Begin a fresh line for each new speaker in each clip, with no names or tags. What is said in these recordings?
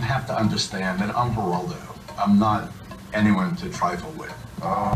have to understand that I'm Geraldo. I'm not anyone to trifle with.
I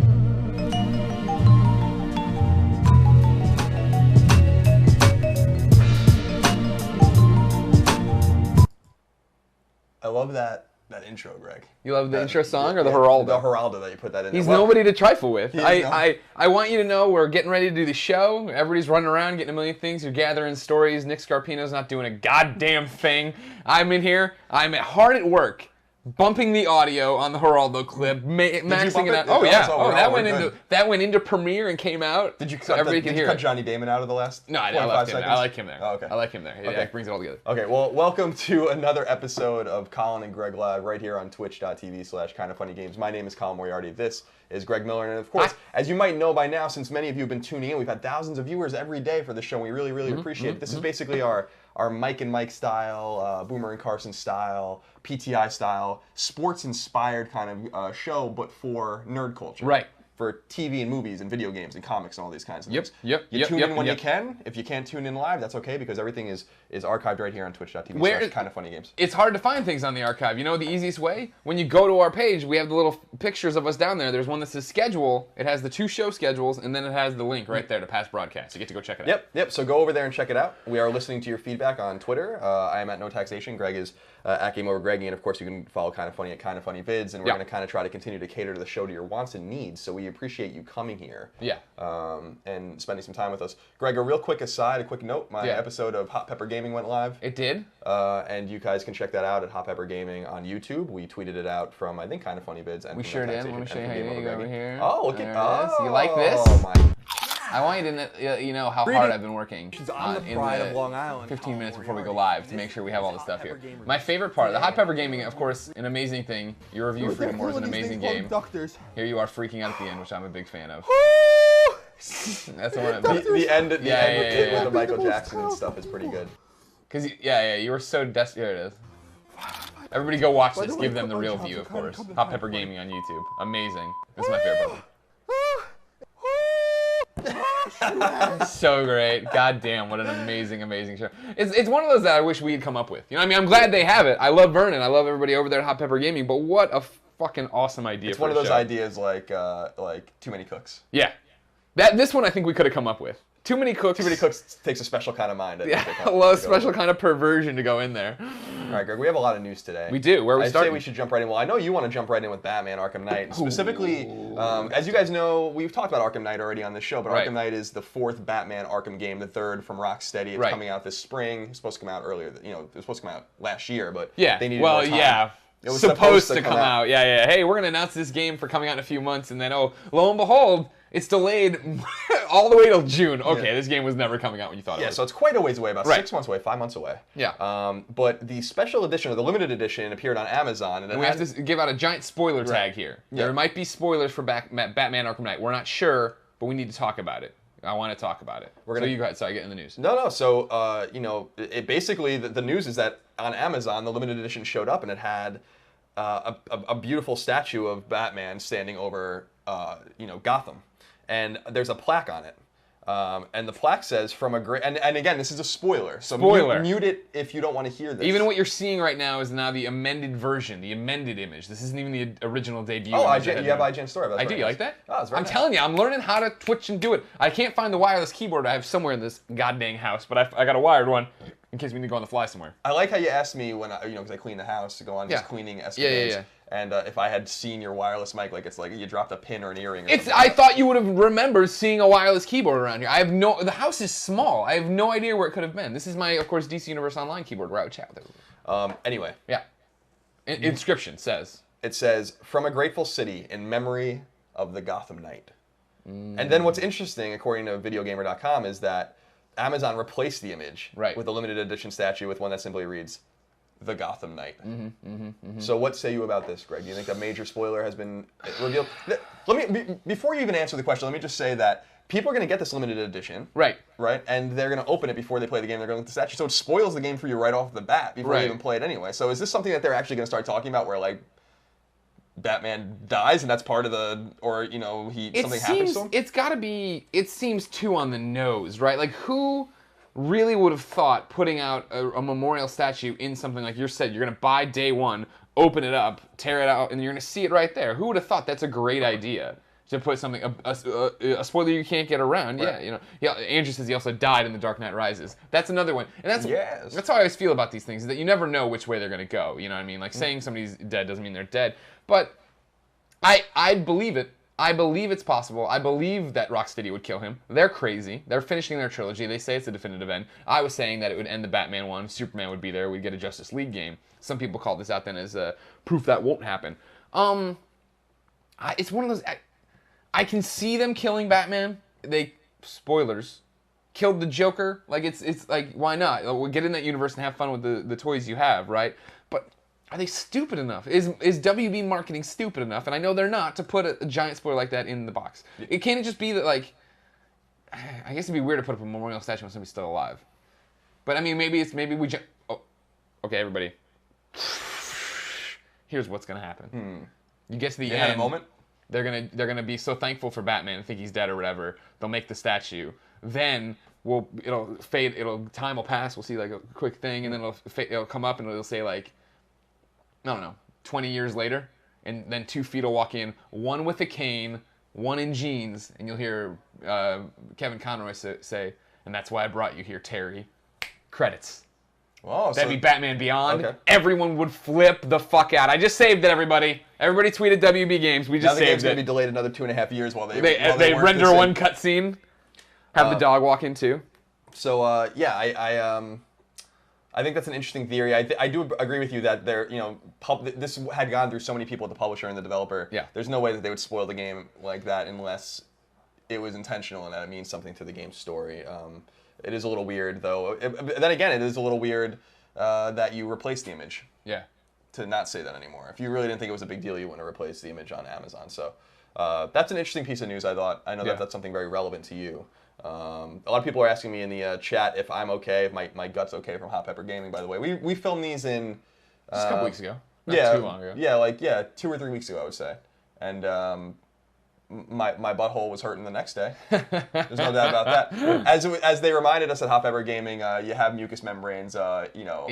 love that intro, Greg.
You love the intro song or the Geraldo?
The Geraldo that you put that in.
He's nobody to trifle with.
I
want you to know we're getting ready to do the show. Everybody's running around getting a million things. You're gathering stories. Nick Scarpino's not doing a goddamn thing. I'm in here. I'm hard at work. Bumping the audio on the Geraldo clip, maxing it out. Oh yeah, that went into Premiere and came out.
Did you
so everybody can hear
cut
it.
Johnny Damon out of the last?
No, I like him there.
Oh, okay.
I like him there.
Okay.
It brings it all together.
Okay, well, welcome to another episode of Colin and Greg Live right here on twitch.tv/kindafunnygames. My name is Colin Moriarty. This is Greg Miller, and of course, as you might know by now, since many of you have been tuning in, we've had thousands of viewers every day for the show. And we really appreciate it. This is basically our Mike and Mike style, Boomer and Carson style, PTI style, sports-inspired kind of show, but for nerd culture.
Right.
For TV and movies and video games and comics and all these kinds of things.
Yep.
You tune in when you can. If you can't tune in live, that's okay, because everything is archived right here on twitch.tv/kindafunnygames.
It's hard to find things on the archive. You know the easiest way? When you go to our page, we have the little pictures of us down there. There's one that says schedule. It has the 2 show schedules, and then it has the link right there to past broadcasts. You get to go check it out.
Yep. So go over there and check it out. We are listening to your feedback on Twitter. I am at No Taxation. Greg is at Game Over Greggy, and of course you can follow Kinda Funny at Kinda Funny Vids, and we're going to kind of try to continue to cater to the show to your wants and needs. So we appreciate you coming here.
Yeah.
And spending some time with us. Greg, a real quick aside, a quick note. My episode of Hot Pepper Gaming went live.
It did.
And you guys can check that out at Hot Pepper Gaming on YouTube. We tweeted it out from, I think, Kinda Funny Vids. And
we sure did. Let me show you how you do over here.
Oh, look at this.
You like this?
Oh, my.
I want you to know how hard I've been working
She's on the pride of Long Island.
15 minutes before we go live to make sure we have all the stuff here. My favorite part, the Hot Pepper Gaming, of course, an amazing thing. Your review of Freedom War is an amazing game. Here you are freaking out at the end, which I'm a big fan of. That's the one.
The end with the Michael Jackson and stuff is pretty good.
Cause you were so desperate. Here it is. Everybody go watch this. Give them the real view, of course. Hot Pepper Gaming on YouTube. Amazing. This is my favorite part. So great. God damn, what an amazing show. It's one of those that I wish we had come up with. You know, I mean, I'm glad they have it. I love Vernon. I love everybody over there at Hot Pepper Gaming, but what a fucking awesome idea.
It's one of those ideas like Too Many Cooks.
Yeah. This one I think we could have come up with. Too Many Cooks.
Too Many Cooks takes a special kind of mind.
A special kind of perversion to go in there.
All right, Greg, we have a lot of news today.
We do. Where are we starting?
I'd say we should jump right in. Well, I know you want to jump right in with Batman Arkham Knight. Specifically, as you guys know, we've talked about Arkham Knight already on this show, but Arkham Knight is the 4th Batman Arkham game, the 3rd from Rocksteady. It's coming out this spring. It's supposed to come out earlier. You know, it was supposed to come out last year, but they needed more time.
It was supposed to come out. Yeah. Hey, we're going to announce this game for coming out in a few months, and then, lo and behold, it's delayed all the way till June. Okay, this game was never coming out when you thought it was.
Yeah, so it's quite a ways away, about 6 months away, 5 months away.
Yeah.
But the special edition, or the limited edition, appeared on Amazon. And
we have to give out a giant spoiler tag here. There might be spoilers for Batman Arkham Knight. We're not sure, but we need to talk about it. I want to talk about it. So you go ahead. Sorry, get in the news.
No. So, it basically, the news is that on Amazon, the limited edition showed up, and it had a beautiful statue of Batman standing over, Gotham. And there's a plaque on it. And the plaque says, from a great... And again, this is a spoiler. So mute it if you don't want to hear this.
Even what you're seeing right now is now the amended version, the amended image. This isn't even the original debut.
Oh, you have IGN story.
I do. You like that?
Oh, it's very
I'm telling you, I'm learning how to Twitch and do it. I can't find the wireless keyboard I have somewhere in this goddamn house, but I got a wired one in case we need to go on the fly somewhere.
I like how you asked me when, because I clean the house, to go on just cleaning escapades.
Yeah.
And if I had seen your wireless mic, it's like you dropped a pin or an earring.
I thought you would have remembered seeing a wireless keyboard around here. The house is small. I have no idea where it could have been. This is my, of course, DC Universe Online keyboard where I would chat with everyone.
Anyway.
Yeah. Inscription says.
It says, from a grateful city in memory of the Gotham Knight. And then what's interesting, according to videogamer.com, is that Amazon replaced the image with a limited edition statue with one that simply reads, the Gotham Knight. So what say you about this, Greg? Do you think a major spoiler has been revealed? Before you even answer the question, let me just say that people are going to get this limited edition. Right? And they're going to open it before they play the game. They're going to look at the statue. So it spoils the game for you right off the bat before you even play it anyway. So is this something that they're actually going to start talking about where, Batman dies and that's part of the, or, something happens to him?
It's got to be, it seems too on the nose, right? really would have thought putting out a memorial statue in something like you said, you're going to buy day one, open it up, tear it out, and you're going to see it right there. Who would have thought that's a great idea? To put something, a spoiler you can't get around.
Right.
Yeah, Andrew says he also died in The Dark Knight Rises. That's another one. And that's how I always feel about these things, is that you never know which way they're going to go. You know what I mean? Like, saying somebody's dead doesn't mean they're dead. But I believe it. I believe it's possible. I believe that Rocksteady would kill him. They're crazy. They're finishing their trilogy. They say it's a definitive end. I was saying that it would end the Batman one. Superman would be there. We'd get a Justice League game. Some people call this out then as proof that won't happen. It's one of those... I can see them killing Batman. Spoilers, killed the Joker. Like, it's like, why not? We'll get in that universe and have fun with the toys you have, right? But are they stupid enough? Is WB marketing stupid enough? And I know they're not, to put a giant spoiler like that in the box. It can't just be that, like, I guess it'd be weird to put up a memorial statue when somebody's still alive. But I mean, maybe we just... Oh, okay, everybody. Here's what's gonna happen. You get to the end.
Had a moment.
They're gonna be so thankful for Batman and think he's dead or whatever. They'll make the statue. Then it'll fade. Time will pass. We'll see like a quick thing, and then it'll come up and it'll say like, I don't know, 20 years later, and then 2 feet will walk in, one with a cane, one in jeans, and you'll hear Kevin Conroy say, "And that's why I brought you here, Terry." Credits.
Oh,
That'd be Batman Beyond.
Okay.
Everyone would flip the fuck out. I just saved it, everybody. Everybody tweeted WB Games. We just
now the
saved
game's
it.
going to be delayed another 2.5 years while they work
render
this
one
in.
cutscene. Have the dog walk in too.
So yeah, I think that's an interesting theory. I do agree with you that this had gone through so many people, the publisher and the developer.
Yeah.
There's no way that they would spoil the game like that unless it was intentional and that it means something to the game's story. It is a little weird, though. Then again, it is a little weird that you replaced the image.
Yeah.
To not say that anymore. If you really didn't think it was a big deal, you wouldn't have replaced the image on Amazon. So that's an interesting piece of news, I thought. I know that that's something very relevant to you. A lot of people are asking me in the chat if I'm okay, if my gut's okay from Hot Pepper Gaming, by the way. We filmed these in...
Just a couple weeks ago. Not too long ago.
Yeah, 2 or 3 weeks ago, I would say. And my butthole was hurting the next day. There's no doubt about that. As they reminded us at Hot Pepper Gaming, you have mucous membranes, in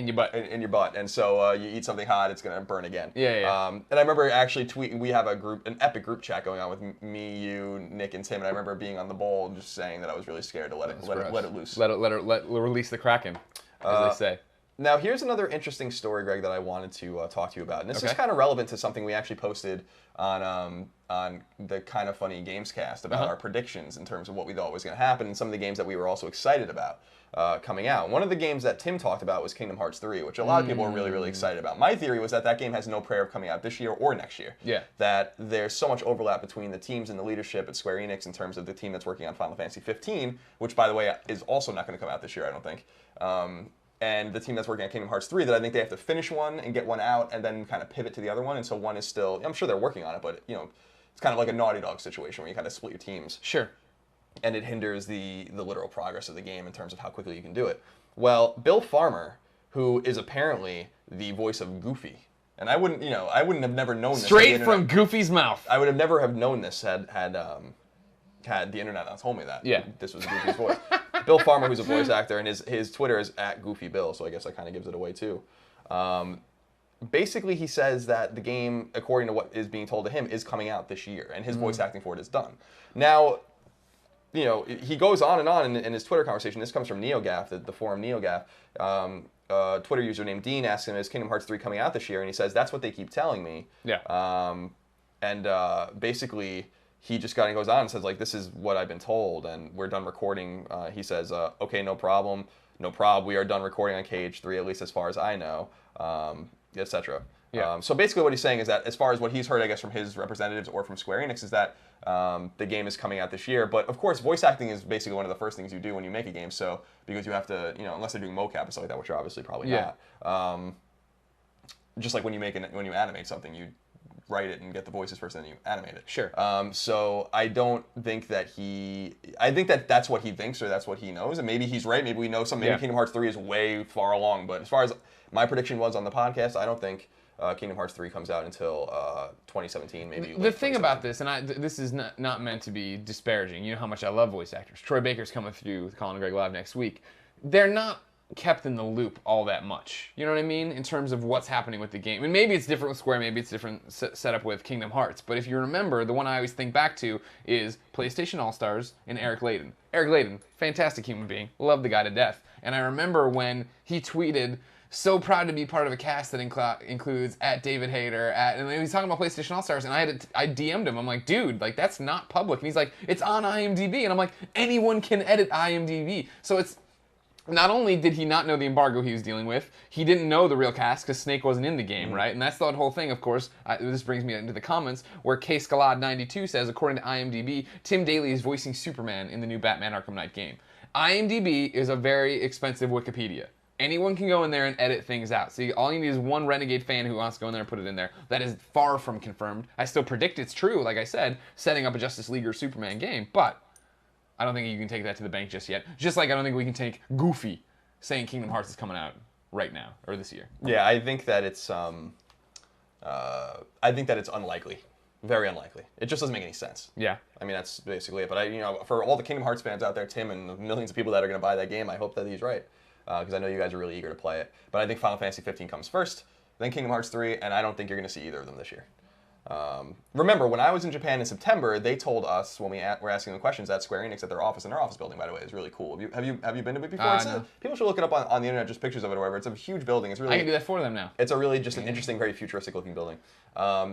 your butt. In your butt, and so you eat something hot, it's gonna burn again.
Yeah.
And I remember actually tweeting. We have an epic group chat going on with me, you, Nick, and Tim. And I remember being on the bowl and just saying that I was really scared to let it loose.
Let release the Kraken, as they say.
Now, here's another interesting story, Greg, that I wanted to talk to you about. And this is kind of relevant to something we actually posted on the Kind of Funny Gamescast about our predictions in terms of what we thought was going to happen and some of the games that we were also excited about coming out. One of the games that Tim talked about was Kingdom Hearts 3, which a lot of people were really, really excited about. My theory was that game has no prayer of coming out this year or next year.
Yeah. That
there's so much overlap between the teams and the leadership at Square Enix in terms of the team that's working on Final Fantasy 15, which, by the way, is also not going to come out this year, I don't think. And the team that's working on Kingdom Hearts 3, that I think they have to finish one and get one out and then kind of pivot to the other one. And so one is still, I'm sure they're working on it, but it's kind of like a Naughty Dog situation where you kind of split your teams.
Sure.
And it hinders the literal progress of the game in terms of how quickly you can do it. Well, Bill Farmer, who is apparently the voice of Goofy, and I wouldn't have never known this.
Straight from Goofy's mouth.
I would have never have known this had the internet not told me that.
Yeah.
This was Goofy's voice. Bill Farmer, who's a voice actor, and his Twitter is @GoofyBill, so I guess that kind of gives it away too. Basically, he says that the game, according to what is being told to him, is coming out this year, and his voice acting for it is done. Now, he goes on and on in his Twitter conversation. This comes from NeoGaf, the forum NeoGaf. Twitter user named Dean asks him, is Kingdom Hearts 3 coming out this year? And he says, that's what they keep telling me.
Yeah.
Basically, he just goes on and says, like, this is what I've been told, and we're done recording. He says, okay, no problem. No prob. We are done recording on KH3, at least as far as I know, etc.
Yeah.
So basically what he's saying is that as far as what he's heard, I guess, from his representatives or from Square Enix, is that the game is coming out this year. But, of course, voice acting is basically one of the first things you do when you make a game. So, because you have to, unless they're doing mocap and stuff like that, which you're obviously probably not. Just like when you animate something, you write it and get the voices first, and then you animate it.
Sure.
So I don't think that I think that that's what he thinks, or that's what he knows, and maybe he's right. Maybe we know something. Maybe Kingdom Hearts 3 is way far along. But as far as my prediction was on the podcast, I don't think Kingdom Hearts 3 comes out until 2017, maybe.
The thing about this, and this is not meant to be disparaging. You know how much I love voice actors. Troy Baker's coming through with Colin and Greg Live next week. they're not kept in the loop all that much. You know what I mean? In terms of what's happening with the game. And maybe it's different with Square, maybe it's different setup with Kingdom Hearts. But if you remember, the one I always think back to is PlayStation All-Stars and Eric Layden. Eric Layden, fantastic human being. Love the guy to death. And I remember when he tweeted, so proud to be part of a cast that includes @David Hayter, and he was talking about PlayStation All-Stars, and I DM'd him. I'm like, dude, like that's not public. And he's like, it's on IMDb. And I'm like, anyone can edit IMDb. So it's, not only did he not know the embargo he was dealing with, he didn't know the real cast because Snake wasn't in the game, right? And that's the whole thing, of course. This brings me into the comments where KScalad92 says, according to IMDb, Tim Daly is voicing Superman in the new Batman Arkham Knight game. IMDb is a very expensive Wikipedia. Anyone can go in there and edit things out. So all you need is one renegade fan who wants to go in there and put it in there. That is far from confirmed. I still predict it's true, like I said, setting up a Justice League or Superman game, but I don't think you can take that to the bank just yet. Just like I don't think we can take Goofy saying Kingdom Hearts is coming out right now or this year.
Yeah, I think that it's unlikely, very unlikely. It just doesn't make any sense.
Yeah.
I mean that's basically it. But for all the Kingdom Hearts fans out there, Tim and the millions of people that are going to buy that game, I hope that he's right because I know you guys are really eager to play it. But I think Final Fantasy 15 comes first, then Kingdom Hearts 3, and I don't think you're going to see either of them this year. Remember, when I was in Japan in September, they told us when we were asking them questions at Square Enix at their office, and their office building, by the way, is really cool. Have you been to it before?
No.
People should look it up on the internet, just pictures of it or whatever. It's a huge building. It's really.
I can do that for them now.
It's a really just an interesting, very futuristic looking building.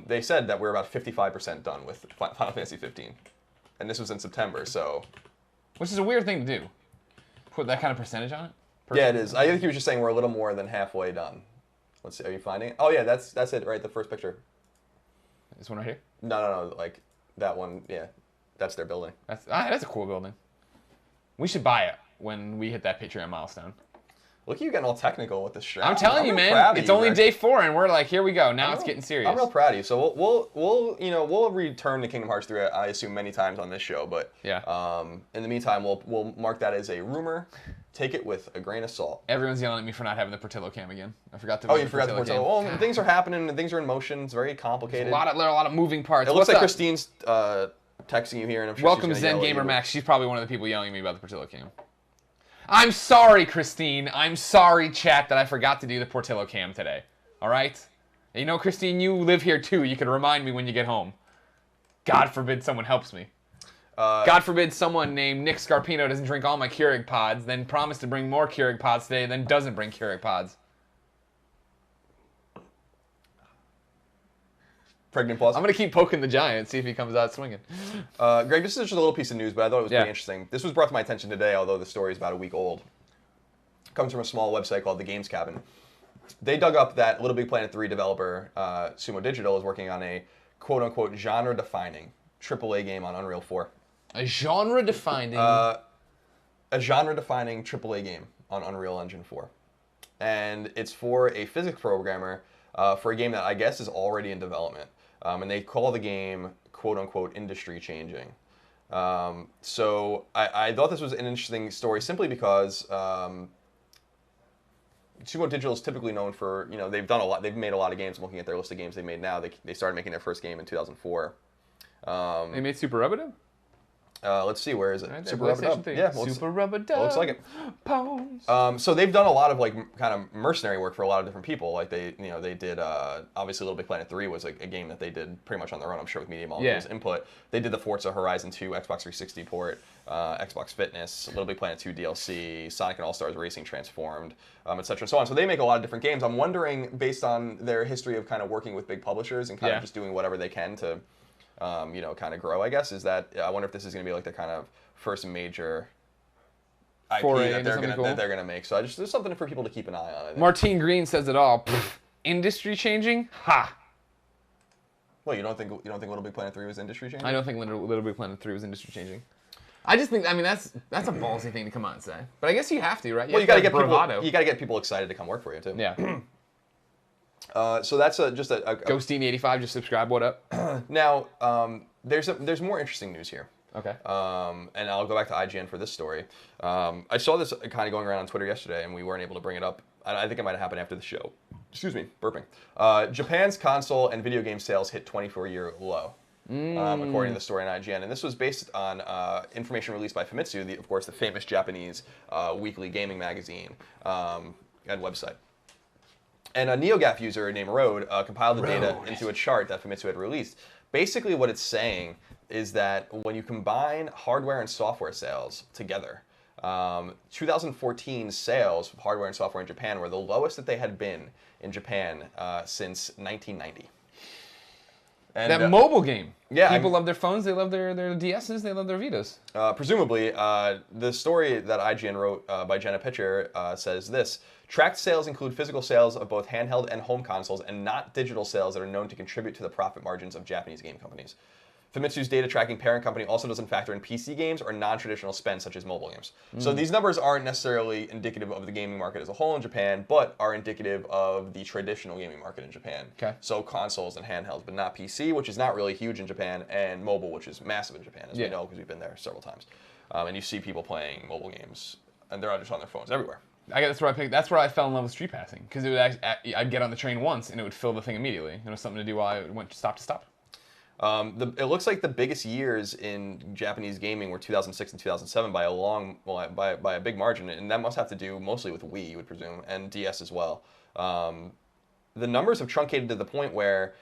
They said that we're about 55% done with Final Fantasy 15, and this was in September, so.
Which is a weird thing to do. Put that kind of percentage on it.
Yeah, it is. I think he was just saying we're a little more than halfway done. Let's see. Are you finding it? Oh yeah, that's it. Right, the first picture.
This one right here?
No, like that one, yeah. That's their building.
That's a cool building. We should buy it when we hit that Patreon milestone.
Look at you getting all technical with this show.
I'm telling you, man, it's only day 4 and we're like, here we go. Now it's getting serious.
I'm real proud of you. So we'll return to Kingdom Hearts 3, I assume, many times on this show, but
yeah.
In the meantime, we'll mark that as a rumor. Take it with a grain of salt.
Everyone's yelling at me for not having the Portillo cam again. I forgot to.
Oh, you forgot the Portillo. Well, things are happening and things are in motion. It's very complicated.
There's a lot of moving parts.
It looks like Christine's texting you here, and I'm sure
welcome Zen Gamer Max. She's probably one of the people yelling at me about the Portillo cam. I'm sorry, Christine. I'm sorry, chat, that I forgot to do the Portillo cam today. All right? And you know, Christine, you live here too. You can remind me when you get home. God forbid someone helps me. God forbid someone named Nick Scarpino doesn't drink all my Keurig pods, then promised to bring more Keurig pods today, then doesn't bring Keurig pods.
Pregnant pause.
I'm going to keep poking the giant, see if he comes out swinging.
Greg, this is just a little piece of news, but I thought it was pretty interesting. This was brought to my attention today, although the story is about a week old. It comes from a small website called The Games Cabin. They dug up that Little Big Planet 3 developer, Sumo Digital, is working on a quote-unquote genre-defining AAA game on Unreal 4.
A genre-defining...
a genre-defining AAA game on Unreal Engine 4. And it's for a physics programmer for a game that I guess is already in development. And they call the game, quote-unquote, industry-changing. So I thought this was an interesting story simply because Sumo Digital is typically known for, they've made a lot of games. I'm looking at their list of games they made now. They started making their first game in 2004.
They made Super Rubber-Dub?
Let's see, where is it?
Right,
Super Rubber-Dub. Yeah,
Super Rubber-Dub.
Looks like it.
Pose.
So they've done a lot of kind of mercenary work for a lot of different people. Like they did obviously Little Big Planet 3 was a game that they did pretty much on their own. I'm sure with Media Molecule's input. They did the Forza Horizon 2 Xbox 360 port, Xbox Fitness, Little Big Planet 2 DLC, Sonic and All Stars Racing Transformed, etc. and so on. So they make a lot of different games. I'm wondering, based on their history of kind of working with big publishers and kind of just doing whatever they can to. Kind of grow, I guess, is that I wonder if this is going to be like the kind of first major IP that they're gonna make. So there's something for people to keep an eye on.
Martine Green says it all. Industry changing? Ha!
Well, you don't think Little Big Planet 3 was industry changing?
I don't think Little Big Planet 3 was industry changing. I just think that's a ballsy thing to come out and say. But I guess you have to, right?
You got to get people excited to come work for you too.
Yeah.
So that's just a
Ghosteen85, just subscribe. What up?
Now, there's more interesting news here.
Okay.
And I'll go back to IGN for this story. I saw this kind of going around on Twitter yesterday, and we weren't able to bring it up. I think it might have happened after the show. Excuse me, burping. Japan's console and video game sales hit 24-year low. according to the story on IGN. And this was based on information released by Famitsu, of course, the famous Japanese weekly gaming magazine and website. And a NeoGAF user named Road compiled the data into a chart that Famitsu had released. Basically, what it's saying is that when you combine hardware and software sales together, 2014 sales of hardware and software in Japan were the lowest that they had been in Japan since 1990. And,
that mobile game.
Yeah,
people love their phones, they love their DSs, they love their Vitas.
Presumably, the story that IGN wrote by Jenna Pitcher says this: tracked sales include physical sales of both handheld and home consoles, and not digital sales that are known to contribute to the profit margins of Japanese game companies. Famitsu's data tracking parent company also doesn't factor in PC games or non-traditional spend such as mobile games. So these numbers aren't necessarily indicative of the gaming market as a whole in Japan, but are indicative of the traditional gaming market in Japan.
Okay.
So consoles and handhelds, but not PC, which is not really huge in Japan, and mobile, which is massive in Japan, as we know because we've been there several times. And you see people playing mobile games, and they're just on their phones everywhere.
That's where I picked. That's where I fell in love with street passing, because it would I'd get on the train once and it would fill the thing immediately. It was something to do while I went stop to stop.
It looks like the biggest years in Japanese gaming were 2006 and 2007 by a big margin, and that must have to do mostly with Wii, you would presume, and DS as well. The numbers have truncated to the point where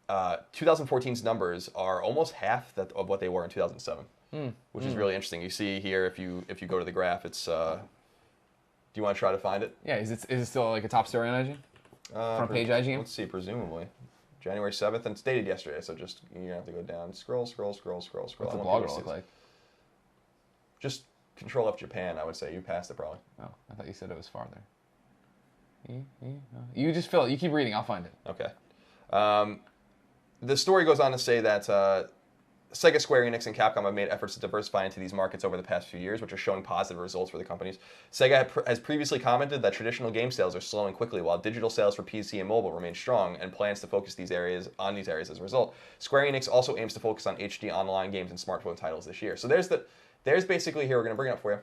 2014's numbers are almost half of what they were in 2007, which is really interesting. You see here, if you go to the graph, it's. Do you want to try to find it?
Yeah, is it still like a top story on IGN? Front page IGN?
Let's see, presumably. January 7th, and it's dated yesterday, so just you have to go down. Scroll.
What's the blog look like?
Just Control F Japan, I would say. You passed it probably.
Oh, I thought you said it was farther. You just fill it. You keep reading. I'll find it.
Okay. The story goes on to say that Sega, Square Enix, and Capcom have made efforts to diversify into these markets over the past few years, which are showing positive results for the companies. Sega has previously commented that traditional game sales are slowing quickly, while digital sales for PC and mobile remain strong, and plans to focus on these areas as a result. Square Enix also aims to focus on HD online games and smartphone titles this year. So there's basically here, we're going to bring it up for you.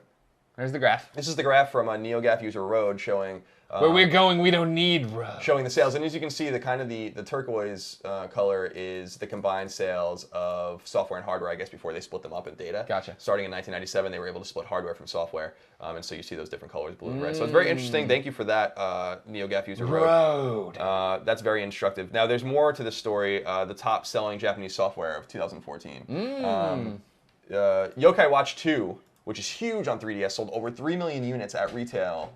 There's the graph.
This is the graph from a NeoGAF user Road showing
where we're going, we don't need road.
Showing the sales, and as you can see, the turquoise color is the combined sales of software and hardware. I guess before they split them up in data.
Gotcha.
Starting in 1997, they were able to split hardware from software, and so you see those different colors, blue and red. So it's very interesting. Thank you for that, NeoGAF user Road. That's very instructive. Now there's more to this story. The top selling Japanese software of 2014. Yokai Watch 2, which is huge on 3DS, sold over 3 million units at retail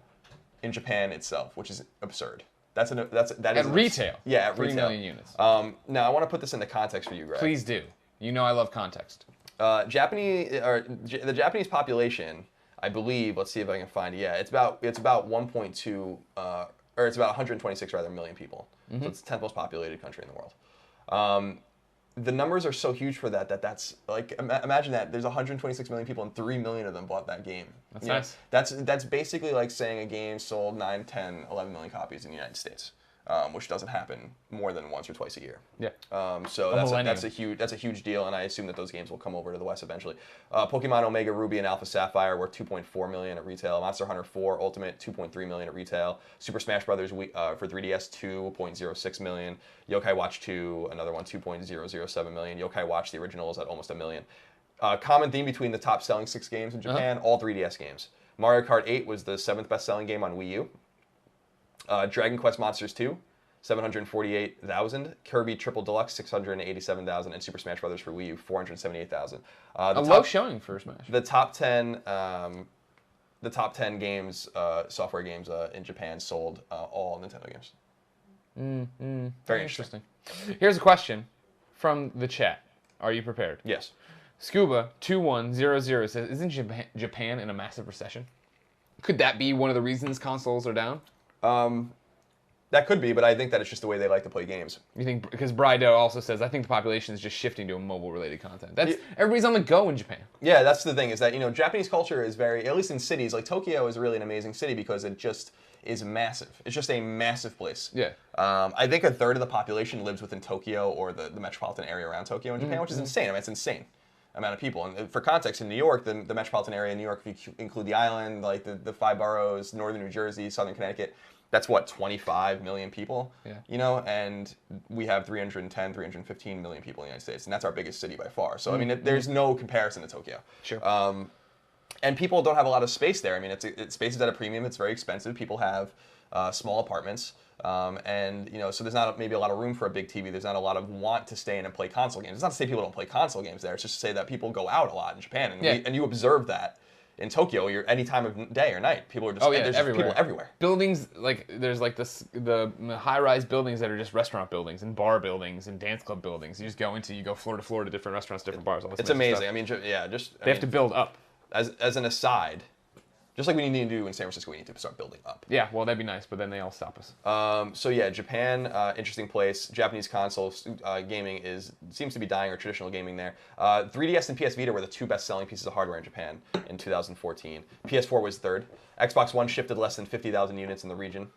in Japan itself, which is absurd. That is
at retail.
Yeah, at
3
retail.
million units.
Now I want to put this into context for you, Greg.
Please do. You know I love context.
The Japanese population, I believe. Let's see if I can find it. Yeah, it's about 1.2 or it's about 126 million people. So it's the 10th most populated country in the world. The numbers are so huge for that's like, imagine that there's 126 million people and 3 million of them bought that game.
That's nice.
That's basically like saying a game sold 9, 10, 11 million copies in the United States, which doesn't happen more than once or twice a year.
Yeah.
So that's a huge deal, and I assume that those games will come over to the West eventually. Pokemon Omega Ruby and Alpha Sapphire were 2.4 million at retail. Monster Hunter 4 Ultimate 2.3 million at retail. Super Smash Brothers for 3DS 2.06 million. Yokai Watch 2, another one, 2.007 million. Yokai Watch the original is at almost 1 million. Common theme between the top selling 6 games in Japan, all 3DS games. Mario Kart 8 was the 7th best selling game on Wii U. Dragon Quest Monsters 2, 748,000. Kirby Triple Deluxe, 687,000. And Super Smash Brothers for Wii U, 478,000.
Low showing for Smash.
The top 10 games, software games in Japan sold all Nintendo games. Very interesting.
Here's a question from the chat. Are you prepared?
Yes.
Scuba2100 says, isn't Japan in a massive recession? Could that be one of the reasons consoles are down?
That could be, but I think that it's just the way they like to play games.
You think, because Brydo also says, I think the population is just shifting to mobile-related content. Everybody's on the go in Japan.
Yeah, that's the thing, is that, Japanese culture is very, at least in cities, like Tokyo is really an amazing city because it just is massive. It's just a massive place.
Yeah.
I think a third of the population lives within Tokyo or the metropolitan area around Tokyo in Japan, which is insane. I mean, it's insane amount of people. And for context, in New York, the metropolitan area in New York, if you include the island, like the 5 boroughs, northern New Jersey, southern Connecticut, That's what, 25 million people?
Yeah.
You know, and we have 310, 315 million people in the United States, and that's our biggest city by far. So, I mean, there's no comparison to Tokyo.
Sure.
And people don't have a lot of space there. I mean, it's space is at a premium. It's very expensive. People have small apartments. And, you know, so there's not maybe a lot of room for a big TV. There's not a lot of want to stay in and play console games. It's not to say people don't play console games there. It's just to say that people go out a lot in Japan. And, and you observe that. In Tokyo, you're any time of day or night. People are just there's just people everywhere.
Buildings there's like the high-rise buildings that are just restaurant buildings and bar buildings and dance club buildings. You just go floor to floor to different restaurants, different bars. All this
it's amazing.
Stuff.
I mean,
they have to build up.
As an aside, just like we need to do in San Francisco, we need to start building up.
Yeah, well, that'd be nice, but then they all stop us.
So yeah, Japan, interesting place. Japanese console gaming seems to be dying, or traditional gaming there. 3DS and PS Vita were the two best-selling pieces of hardware in Japan in 2014. PS4 was third. Xbox One shifted less than 50,000 units in the region.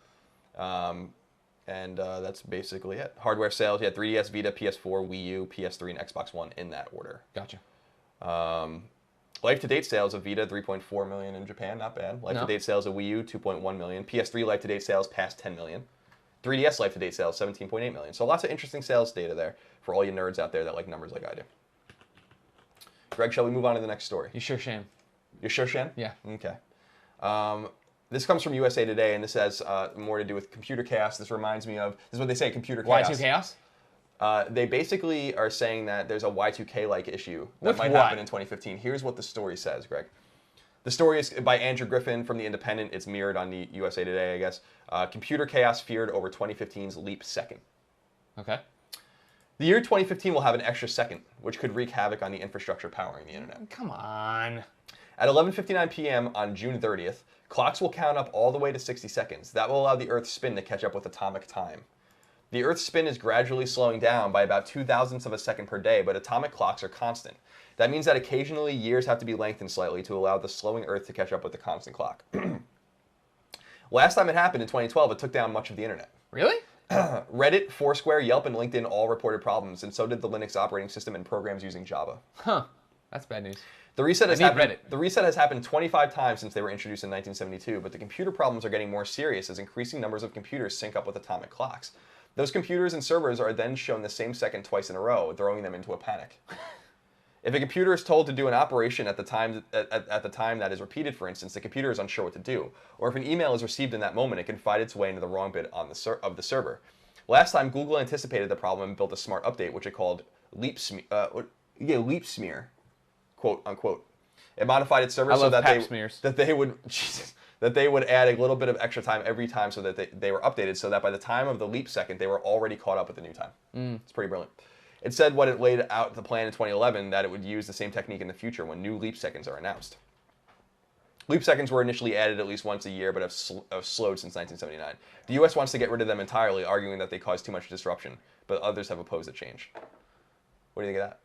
And that's basically it. Hardware sales, you had 3DS, Vita, PS4, Wii U, PS3, and Xbox One in that order.
Gotcha.
Life-to-date sales of Vita, 3.4 million in Japan, not bad. Life-to-date sales of Wii U, 2.1 million. PS3 life-to-date sales past 10 million. 3DS life-to-date sales, 17.8 million. So lots of interesting sales data there for all you nerds out there that like numbers like I do. Greg, shall we move on to the next story?
You sure, Shan?
You sure, Shan?
Yeah.
Okay. This comes from USA Today, and this has more to do with computer chaos. This reminds me of, this is what they say, computer chaos.
Y2 chaos?
They basically are saying that there's a Y2K-like issue that
With
might
what?
happen in 2015. Here's what the story says, Greg. The story is by Andrew Griffin from The Independent. It's mirrored on the USA Today, I guess. Computer chaos feared over 2015's leap second.
Okay.
The year 2015 will have an extra second, which could wreak havoc on the infrastructure powering the internet.
Come on.
At 11:59 p.m. on June 30th, clocks will count up all the way to 60 seconds. That will allow the Earth's spin to catch up with atomic time. The Earth's spin is gradually slowing down by about 0.02 of a second per day, but atomic clocks are constant. That means that occasionally years have to be lengthened slightly to allow the slowing Earth to catch up with the constant clock. Last time it happened in 2012, it took down much of the internet.
Really?
Reddit, Foursquare, Yelp, and LinkedIn all reported problems, and so did the Linux operating system and programs using Java.
Huh. That's bad news.
The reset has happened 25 times since they were introduced in 1972, but the computer problems are getting more serious as increasing numbers of computers sync up with atomic clocks. Those computers and servers are then shown the same second twice in a row, throwing them into a panic. If a computer is told to do an operation at the time that is repeated, for instance, the computer is unsure what to do. Or if an email is received in that moment, it can find its way into the wrong bit of the server. Last time, Google anticipated the problem and built a smart update, which it called Leap Smear, quote unquote. It modified its server so that they would add a little bit of extra time every time so that they were updated, so that by the time of the leap second, they were already caught up with the new time. It's pretty brilliant. It said when it laid out the plan in 2011 that it would use the same technique in the future when new leap seconds are announced. Leap seconds were initially added at least once a year, but have slowed since 1979. The U.S. wants to get rid of them entirely, arguing that they cause too much disruption, but others have opposed the change. What do you think of that?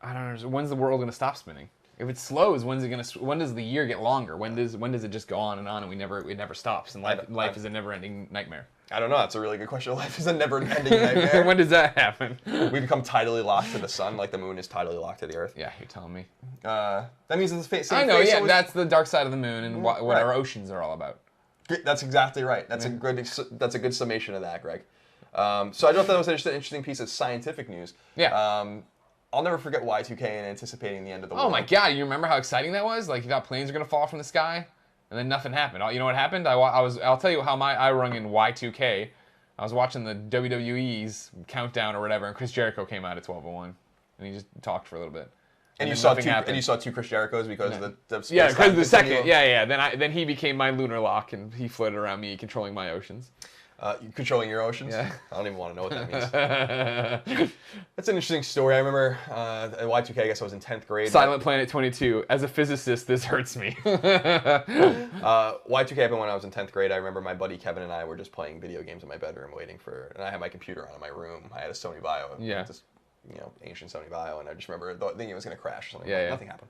I don't know. When's the world going to stop spinning? If it slows, when does the year get longer? When does it just go on and it never stops? And life is a never-ending nightmare.
I don't know. That's a really good question. Life is a never-ending nightmare.
When does that happen?
We become tidally locked to the sun, like the moon is tidally locked to the Earth.
Yeah, you're telling me.
That means it's the same.
I know. Yeah, that's the dark side of the moon and what our oceans are all about.
That's exactly right. That's a good summation of that, Greg. So I thought that was an interesting piece of scientific news.
Yeah.
I'll never forget Y2K and anticipating the end of the world.
Oh my God! You remember how exciting that was? Like you thought planes were gonna fall from the sky, and then nothing happened. You know what happened? I'll tell you how I rung in Y2K. I was watching the WWE's countdown or whatever, and Chris Jericho came out at 12:01, and he just talked for a little bit.
And you saw two Chris Jerichos because of the space
yeah, because the second, yeah. Then he became my lunar lock, and he floated around me, controlling my oceans.
Controlling your oceans?
Yeah.
I don't even want to know what that means. That's an interesting story. I remember at Y2K, I guess I was in 10th grade.
Silent Planet 22. As a physicist, this hurts me.
Y2K happened when I was in 10th grade. I remember my buddy Kevin and I were just playing video games in my bedroom and I had my computer on in my room. I had a Sony Vaio.
Yeah.
Just, ancient Sony Vaio, and I just remember thinking it was going to crash. So nothing happened.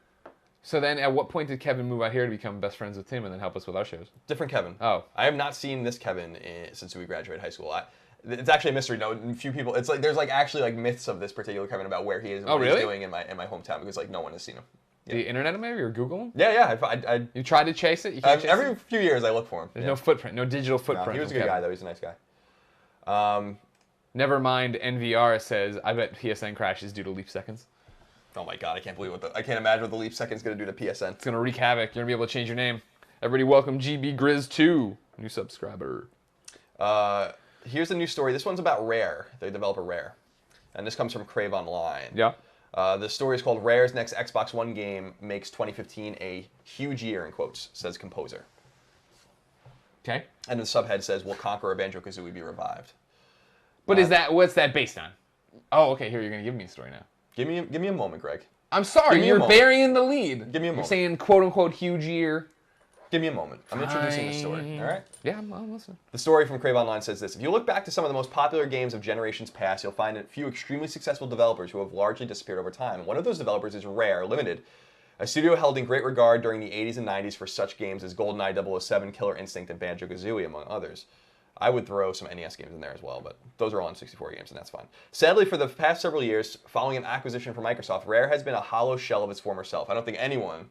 So then, at what point did Kevin move out here to become best friends with Tim and then help us with our shows?
Different Kevin.
Oh.
I have not seen this Kevin since we graduated high school. It's actually a mystery. No, few people. It's like there's actually myths of this particular Kevin about where he is and what he's doing in my hometown because no one has seen him.
Do you internet them maybe or Google them?
Yeah.
You tried to chase it? You can't chase
every
it?
few years I look for him.
There's no footprint, no digital footprint.
No, he was a good guy, though. He's a nice guy.
Never mind, NVR says, I bet PSN crashes due to leap seconds.
Oh my god, I can't believe I can't imagine what the leap second's going to do to PSN.
It's going to wreak havoc. You're going to be able to change your name. Everybody welcome GB Grizz 2, new subscriber.
Here's a new story. This one's about Rare, the developer Rare. And this comes from Crave Online.
Yeah.
The story is called Rare's next Xbox One game makes 2015 a huge year, in quotes, says composer.
Okay.
And the subhead says, will Conqueror Banjo-Kazooie be revived?
But what's that based on? Oh, okay, here, you're going to give me a story now.
Give me a moment, Greg.
I'm sorry, you're burying the lead.
Give me a moment.
You're saying, quote-unquote, huge year.
Give me a moment. I'm introducing the story, all right?
Yeah, I'm listening.
The story from Crave Online says this. If you look back to some of the most popular games of generations past, you'll find a few extremely successful developers who have largely disappeared over time. One of those developers is Rare Limited, a studio held in great regard during the 80s and 90s for such games as GoldenEye 007, Killer Instinct, and Banjo-Kazooie, among others. I would throw some NES games in there as well, but those are all N64 games, and that's fine. Sadly, for the past several years, following an acquisition from Microsoft, Rare has been a hollow shell of its former self. I don't think anyone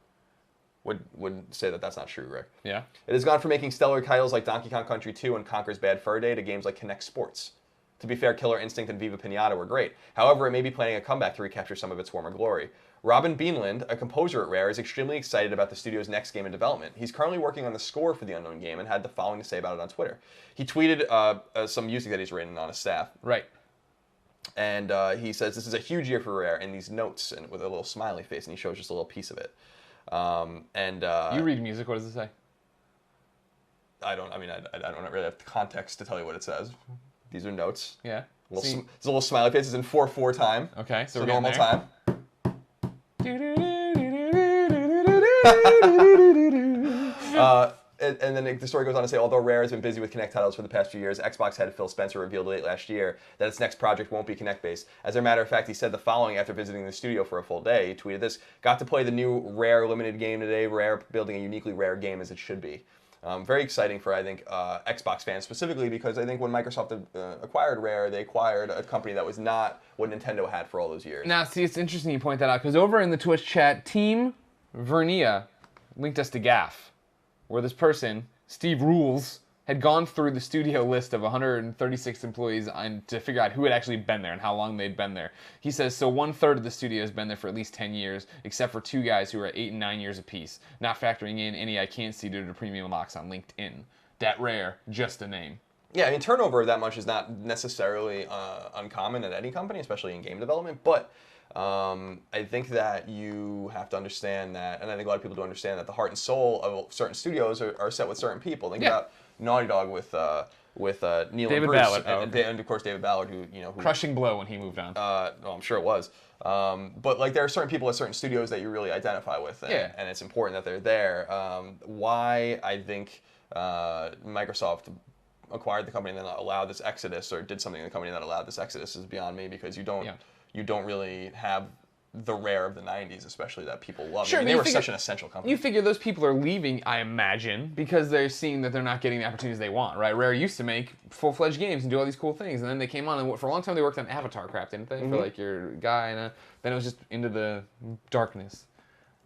would say that that's not true, Rick.
Yeah.
It has gone from making stellar titles like Donkey Kong Country 2 and Conker's Bad Fur Day to games like Kinect Sports. To be fair, Killer Instinct and Viva Pinata were great. However, it may be planning a comeback to recapture some of its former glory. Robin Beanland, a composer at Rare, is extremely excited about the studio's next game in development. He's currently working on the score for the unknown game and had the following to say about it on Twitter. He tweeted some music that he's written on his staff.
Right.
And he says, this is a huge year for Rare, in these notes, and with a little smiley face, and he shows just a little piece of it.
You read music, what does it say?
I don't really have the context to tell you what it says. These are notes.
Yeah.
It's a little smiley face. It's in 4/4 time.
Okay, so we're
normal
there.
time. And then the story goes on to say, although Rare has been busy with Kinect titles for the past few years, Xbox head Phil Spencer revealed late last year that its next project won't be Kinect-based. As a matter of fact, he said the following after visiting the studio for a full day. He tweeted this, got to play the new Rare limited game today, Rare building a uniquely Rare game as it should be. Very exciting for, I think, Xbox fans specifically, because I think when Microsoft acquired Rare, they acquired a company that was not what Nintendo had for all those years.
Now, see, it's interesting you point that out, because over in the Twitch chat, Team Vernia linked us to Gaff, where this person, Steve Rules, had gone through the studio list of 136 employees to figure out who had actually been there and how long they'd been there. He says, so 1/3 of the studio has been there for at least 10 years, except for 2 guys who are 8 and 9 years apiece, not factoring in any I can't see due to premium locks on LinkedIn. That Rare, just a name.
Yeah, I mean, turnover that much is not necessarily uncommon at any company, especially in game development, but I think that you have to understand that, and I think a lot of people do understand that the heart and soul of certain studios are set with certain people. Think about Naughty Dog with Neil
David
and Bruce,
Ballard.
and of course David Ballard, who
Crushing blow when he moved on.
I'm sure it was. But like there are certain people at certain studios that you really identify with, and it's important that they're there. Why I think Microsoft acquired the company and then allowed this exodus, or did something in the company that allowed this exodus, is beyond me, because you don't really have the Rare of the 90s, especially, that people love.
Sure,
I mean, they were such an essential company.
You figure those people are leaving, I imagine, because they're seeing that they're not getting the opportunities they want, right? Rare used to make full-fledged games and do all these cool things, and then they came on, and for a long time they worked on Avatar crap, didn't they? For like your guy, and then it was just into the darkness.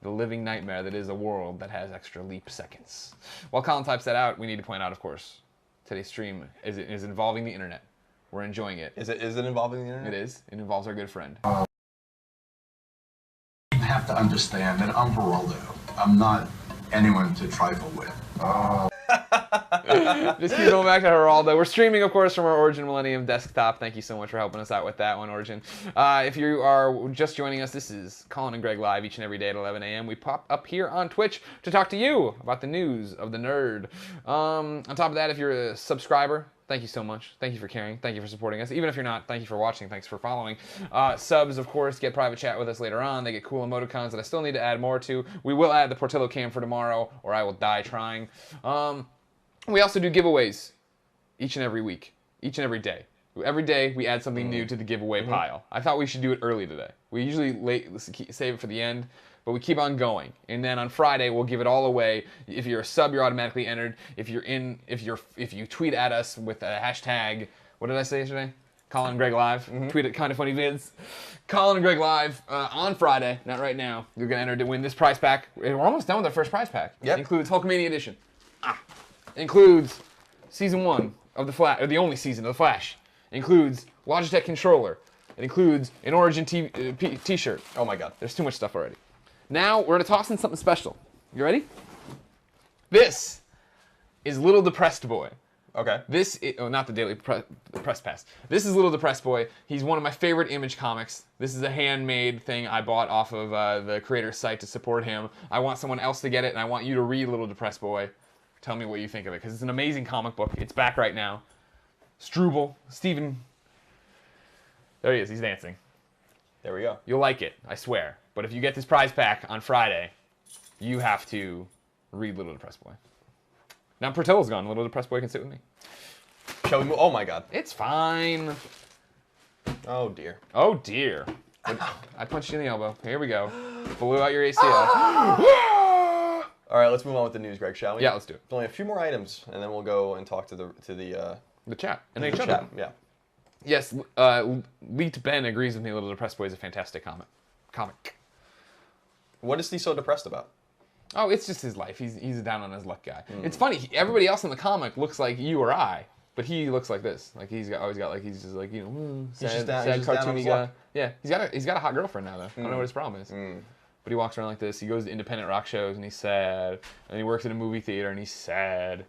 The living nightmare that is a world that has extra leap seconds. While Colin types that out, we need to point out, of course, today's stream is involving the internet. We're enjoying it.
Is it involving the internet?
It is. It involves our good friend.
You have to understand that I'm Geraldo. I'm not anyone to trifle with.
Just keep going back to Geraldo. We're streaming, of course, from our Origin Millennium desktop. Thank you so much for helping us out with that one, Origin. If you are just joining us, this is Colin and Greg live each and every day at 11 a.m. We pop up here on Twitch to talk to you about the news of the nerd. On top of that, if you're a subscriber, thank you so much. Thank you for caring. Thank you for supporting us. Even if you're not, thank you for watching. Thanks for following. Subs, of course, get private chat with us later on. They get cool emoticons that I still need to add more to. We will add the Portillo cam for tomorrow, or I will die trying. We also do giveaways each and every week, each and every day. Every day we add something new to the giveaway pile. I thought we should do it early today. We usually save it for the end, but we keep on going. And then on Friday we'll give it all away. If you're a sub, you're automatically entered. If you tweet at us with a hashtag, what did I say yesterday? Colin and Greg Live. Tweet at Kind of Funny Vids. Colin and Greg Live on Friday, not right now. You're going to enter to win this prize pack. We're almost done with our first prize pack.
Yep.
Includes Hulkamania Edition. Includes Season 1 of The Flash, or the only season of The Flash. Includes Logitech controller. It includes an Origin t-shirt.
Oh my God.
There's too much stuff already. Now, we're going to toss in something special. You ready? This is Little Depressed Boy.
Okay.
This is, not the Daily Press Pass. This is Little Depressed Boy. He's one of my favorite Image comics. This is a handmade thing I bought off of the creator's site to support him. I want someone else to get it, and I want you to read Little Depressed Boy. Tell me what you think of it, because it's an amazing comic book. It's back right now. Struble, Steven. There he is. He's dancing.
There we go.
You'll like it, I swear. But if you get this prize pack on Friday, you have to read Little Depressed Boy. Now Portillo's gone. Little Depressed Boy can sit with me.
Shall we move? Oh my God.
It's fine.
Oh dear.
Oh dear. I punched you in the elbow. Here we go. Blew out your ACL.
All right, let's move on with the news, Greg, shall we?
Yeah, let's do it.
Only a few more items, and then we'll go and talk to the
chat. And
the
each other.
chat. Yeah.
Yes, Leet Ben agrees with me. Little Depressed Boy is a fantastic comic.
What is he so depressed about?
Oh, it's just his life. He's a down on his luck guy. It's funny. Everybody else in the comic looks like you or I, but he looks like this. Like he's always got like he's just like sad, sad cartoony guy. Yeah, he's got a hot girlfriend now though. I don't know what his problem is. But he walks around like this. He goes to independent rock shows and he's sad. And he works in a movie theater and he's sad.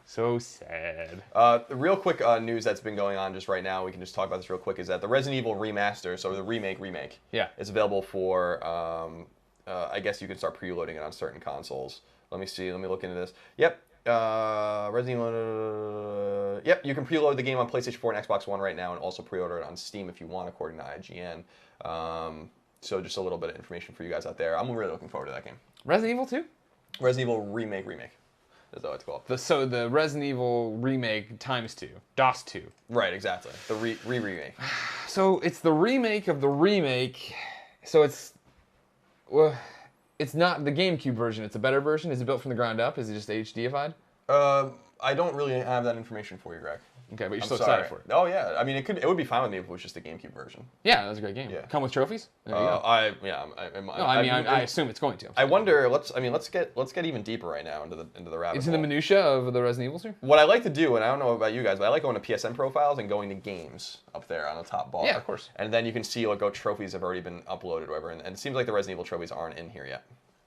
So sad.
The real quick news that's been going on just right now, we can just talk about this real quick, is that the Resident Evil remaster, so the remake,
yeah,
is available for, I guess you can start preloading it on certain consoles. Let me see, let me look into this. Yep, Resident Evil, yep, you can preload the game on PlayStation 4 and Xbox One right now, and also pre-order it on Steam if you want, according to IGN. So just a little bit of information for you guys out there. I'm really looking forward to that game.
Resident Evil 2?
Resident Evil remake. Is that what it's called?
So the Resident Evil remake times 2. DOS 2.
Right, exactly. The remake.
So it's the remake of the remake. So it's not the GameCube version. It's a better version. Is it built from the ground up? Is it just HDified?
I don't really have that information for you, Greg.
Okay, but you're
I'm
still
sorry.
excited for it.
Oh yeah, I mean it would be fine with me if it was just the GameCube version.
Yeah, that's a great game.
Yeah.
Come with trophies? There you go. I assume it's going to.
I wonder. Let's get even deeper right now into the rabbit
Into
hole.
the minutia of the Resident Evil series?
What I like to do, and I don't know about you guys, but I like going to PSN profiles and going to games up there on the top bar.
Yeah, of course.
And then you can see like trophies have already been uploaded or whatever, and it seems like the Resident Evil trophies aren't in here yet.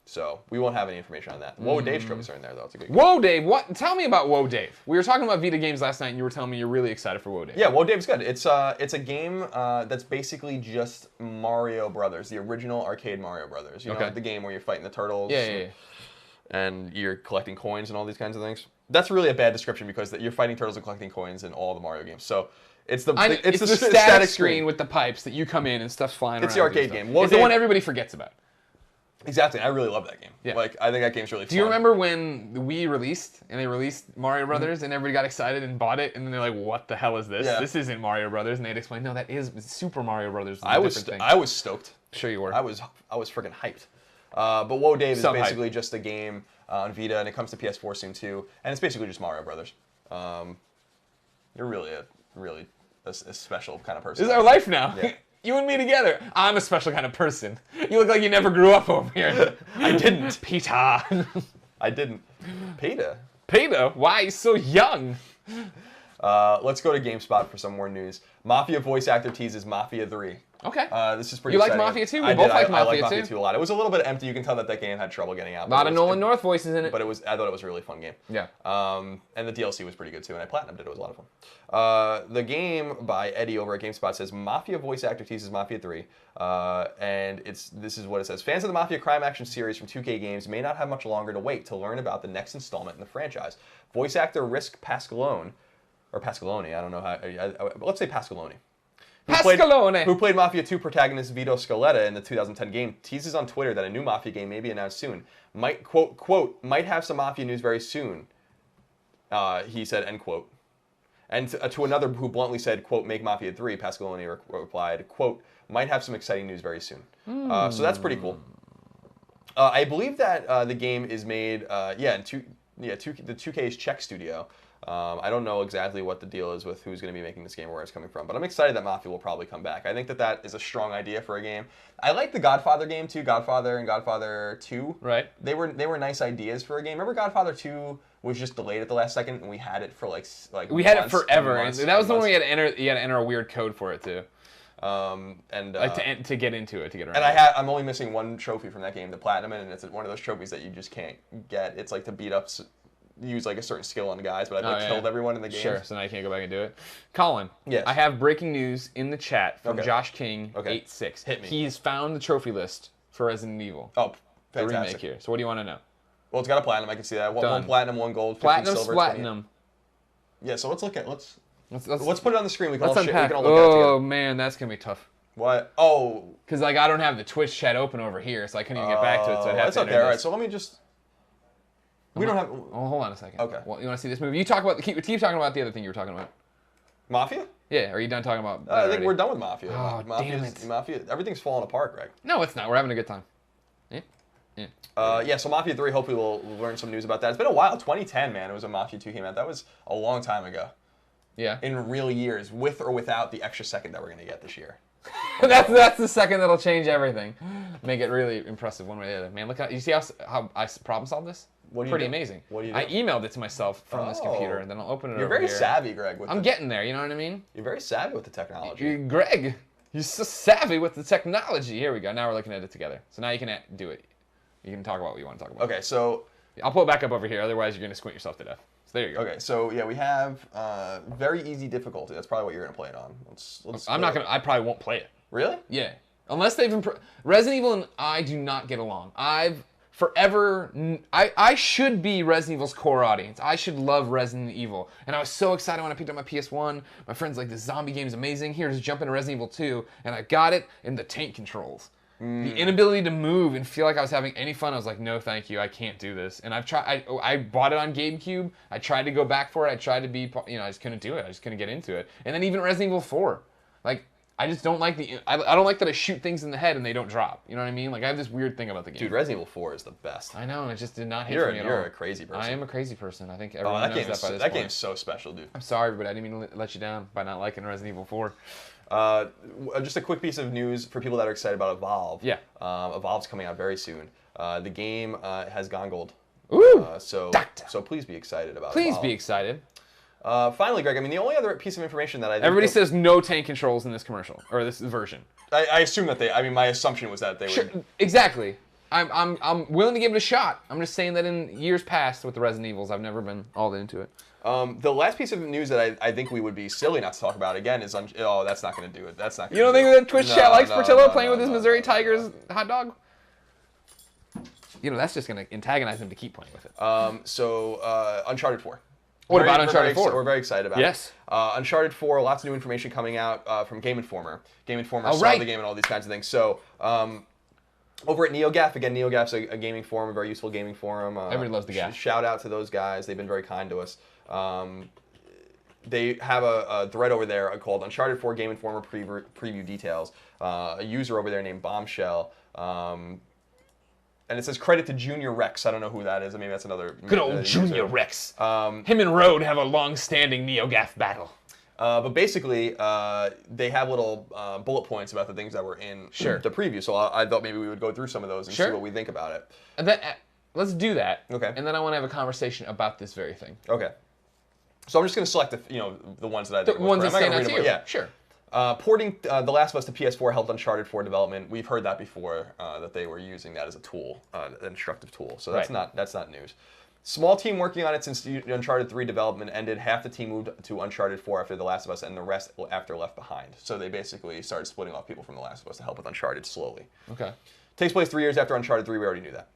So we won't have any information on that. Whoa, Dave's trophies are in there though. It's a good game.
Whoa, Dave! What? Tell me about Whoa, Dave. We were talking about Vita games last night, and you were telling me you're really excited for Whoa, Dave.
Yeah, Whoa, Dave's good. It's a game that's basically just Mario Brothers, the original arcade Mario Brothers. You know, the game where you're fighting the turtles.
Yeah.
And you're collecting coins and all these kinds of things. That's really a bad description because you're fighting turtles and collecting coins in all the Mario games. So it's the
static screen with the pipes that you come in and stuff's flying around.
It's the arcade game.
It's the one everybody forgets about.
Exactly. I really love that game.
Yeah.
Like, I think that game's really fun.
Do you remember when the Wii released, and they released Mario Brothers, and everybody got excited and bought it, and then they're like, what the hell is this?
Yeah.
This isn't Mario Brothers. And they'd explain, no, that is Super Mario Brothers.
I was stoked.
Sure you were.
I was freaking hyped. But Whoa Dave is basically just a game on Vita, and it comes to PS4 soon too, and it's basically just Mario Brothers. You're really a special kind of person.
This is our life now.
Yeah.
You and me together. I'm a special kind of person. You look like you never grew up over here.
I didn't.
Peter.
I didn't. Peter?
Peter? Why? He's so young.
Let's go to GameSpot for some more news. Mafia voice actor teases Mafia 3.
Okay.
This is pretty
You like
exciting.
Mafia 2? We both like Mafia 2.
I like Mafia 2 a lot. It was a little bit empty. You can tell that game had trouble getting out.
A lot of Nolan North voices in it.
But I thought it was a really fun game.
Yeah.
And the DLC was pretty good too, and I platinumed it. It was a lot of fun. The game by Eddie over at GameSpot says Mafia voice actor teases Mafia 3, and this is what it says. Fans of the Mafia crime action series from 2K Games may not have much longer to wait to learn about the next installment in the franchise. Voice actor Risk Pasqualone, or Pasqualone, I don't know how. Let's say Pasqualone. Who played Mafia 2 protagonist Vito Scaletta in the 2010 game, teases on Twitter that a new Mafia game may be announced soon. Might, quote, might have some Mafia news very soon, he said, end quote. And to another who bluntly said, quote, make Mafia 3, Pasqualone replied, quote, might have some exciting news very soon. So that's pretty cool. I believe that the game is made, the 2K's Czech studio. I don't know exactly what the deal is with who's going to be making this game or where it's coming from, but I'm excited that Mafia will probably come back. I think that is a strong idea for a game. I like the Godfather game too, Godfather and Godfather 2.
Right.
They were nice ideas for a game. Remember Godfather 2 was just delayed at the last second, and we had it for like
we had
months,
it forever.
months,
and that was the one we had to enter. You had to enter a weird code for it too. To get into it, to get around.
And I'm only missing one trophy from that game, the platinum, and it's one of those trophies that you just can't get. It's like to beat up, use like a certain skill on guys, but I've killed everyone in the game.
Sure, so now you can't go back and do it. Colin,
yes.
I have breaking news in the chat from Josh King 86.
Hit me.
He's found the trophy list for Resident Evil.
Oh, fantastic.
The remake here. So what do you want to know?
Well, it's got a platinum. I can see that. One platinum, one gold, 15
Platinum's
silver,
platinum.
Yeah, so let's look at let's
Let's
put it on the screen. We can all
unpack.
we can all look at it together.
Oh man, that's gonna be tough.
What? Oh,
because like I don't have the Twitch chat open over here, so I couldn't even get back to it. So I'd have
that's
to.
okay. All right. So let me just. We don't have.
Oh, hold on a second.
Okay.
Well, you want to see this movie? You talk about keep talking about the other thing you were talking about.
Mafia?
Yeah. Are you done talking about?
I think we're done with Mafia.
Oh, damn it.
Mafia. Everything's falling apart, Greg.
No, it's not. We're having a good time. Yeah.
So Mafia 3. Hopefully, we'll learn some news about that. It's been a while. 2010, man. It was a Mafia 2 came out. That was a long time ago.
Yeah.
In real years, with or without the extra second that we're gonna get this year.
that's the second that'll change everything. Make it really impressive one way or the other. Man, look how you see how I problem solved this? Pretty amazing.
What do you do?
I emailed it to myself from this computer, and then I'll open it
You're
over
very
here.
savvy, Greg.
I'm getting there, you know what I mean?
You're very savvy with the technology.
Greg, you're so savvy with the technology. Here we go. Now we're looking at it together. So now you can do it. You can talk about what you want to talk about.
Okay, so...
I'll pull it back up over here. Otherwise, you're going to squint yourself to death. So there you go.
Okay, so yeah, we have very easy difficulty. That's probably what you're going to play it on.
I'm not going to... I probably won't play it.
Really?
Yeah. Unless they've... Resident Evil and I do not get along. I've forever... I should be Resident Evil's core audience. I should love Resident Evil. And I was so excited when I picked up my PS1. My friend's like, this zombie game's amazing. Here, just jump into Resident Evil 2. And I got it in the tank controls. The inability to move and feel like I was having any fun, I was like, no, thank you, I can't do this. And I've tried. I bought it on GameCube. I tried to go back for it. I tried to be, I just couldn't do it. I just couldn't get into it. And then even Resident Evil 4, like, I just don't like I don't like that I shoot things in the head and they don't drop. You know what I mean? Like, I have this weird thing about the game.
Dude, Resident Evil 4 is the best.
I know, and it just did not hit for me at all.
You're a crazy person.
I am a crazy person. I think everyone knows that by this point.
That game's so special, dude.
I'm sorry, but I didn't mean to let you down by not liking Resident Evil 4.
Just a quick piece of news for people that are excited about Evolve.
Yeah.
Evolve's coming out very soon. The game has gone gold.
Ooh.
So please be excited about it.
Please be excited.
Finally, Greg, I mean, the only other piece of information that I think
Everybody says no tank controls in this commercial, or this version.
I assume that my assumption was that they
Sure,
would.
exactly. I'm willing to give it a shot. I'm just saying that in years past with the Resident Evils, I've never been all into it.
The last piece of news that I think we would be silly not to talk about again is that's not going to do it. That's not.
You don't think that Twitch chat likes Portillo playing with his Missouri Tigers hot dog? That's just going to antagonize him to keep playing with it.
Uncharted 4.
What about Uncharted 4?
We're very excited about it. Uncharted 4, lots of new information coming out from Game Informer. Game Informer saw the game and all these kinds of things. So, over at NeoGAF, again, NeoGAF's a gaming forum, a very useful gaming forum.
Everybody loves the GAF.
Shout out to those guys. They've been very kind to us. They have a thread over there called Uncharted 4 Game Informer Preview Details. A user over there named Bombshell. And it says credit to Junior Rex. I don't know who that is. I mean, that's another...
Good old Junior Rex. Him and Rode have a long-standing NeoGAF battle.
But basically, they have little bullet points about the things that were in the preview. So I thought maybe we would go through some of those and see what we think about it.
And then, let's do that.
Okay.
And then I want to have a conversation about this very thing.
Okay. So I'm just going to select the ones that I think
the ones that stand out to you.
Yeah.
Sure.
Porting The Last of Us to PS4 helped Uncharted 4 development. We've heard that before, that they were using that as a tool, an instructive tool. So that's not news. Small team working on it since Uncharted 3 development ended. Half the team moved to Uncharted 4 after The Last of Us, and the rest after Left Behind. So they basically started splitting off people from The Last of Us to help with Uncharted slowly.
Okay.
Takes place 3 years after Uncharted 3. We already knew that.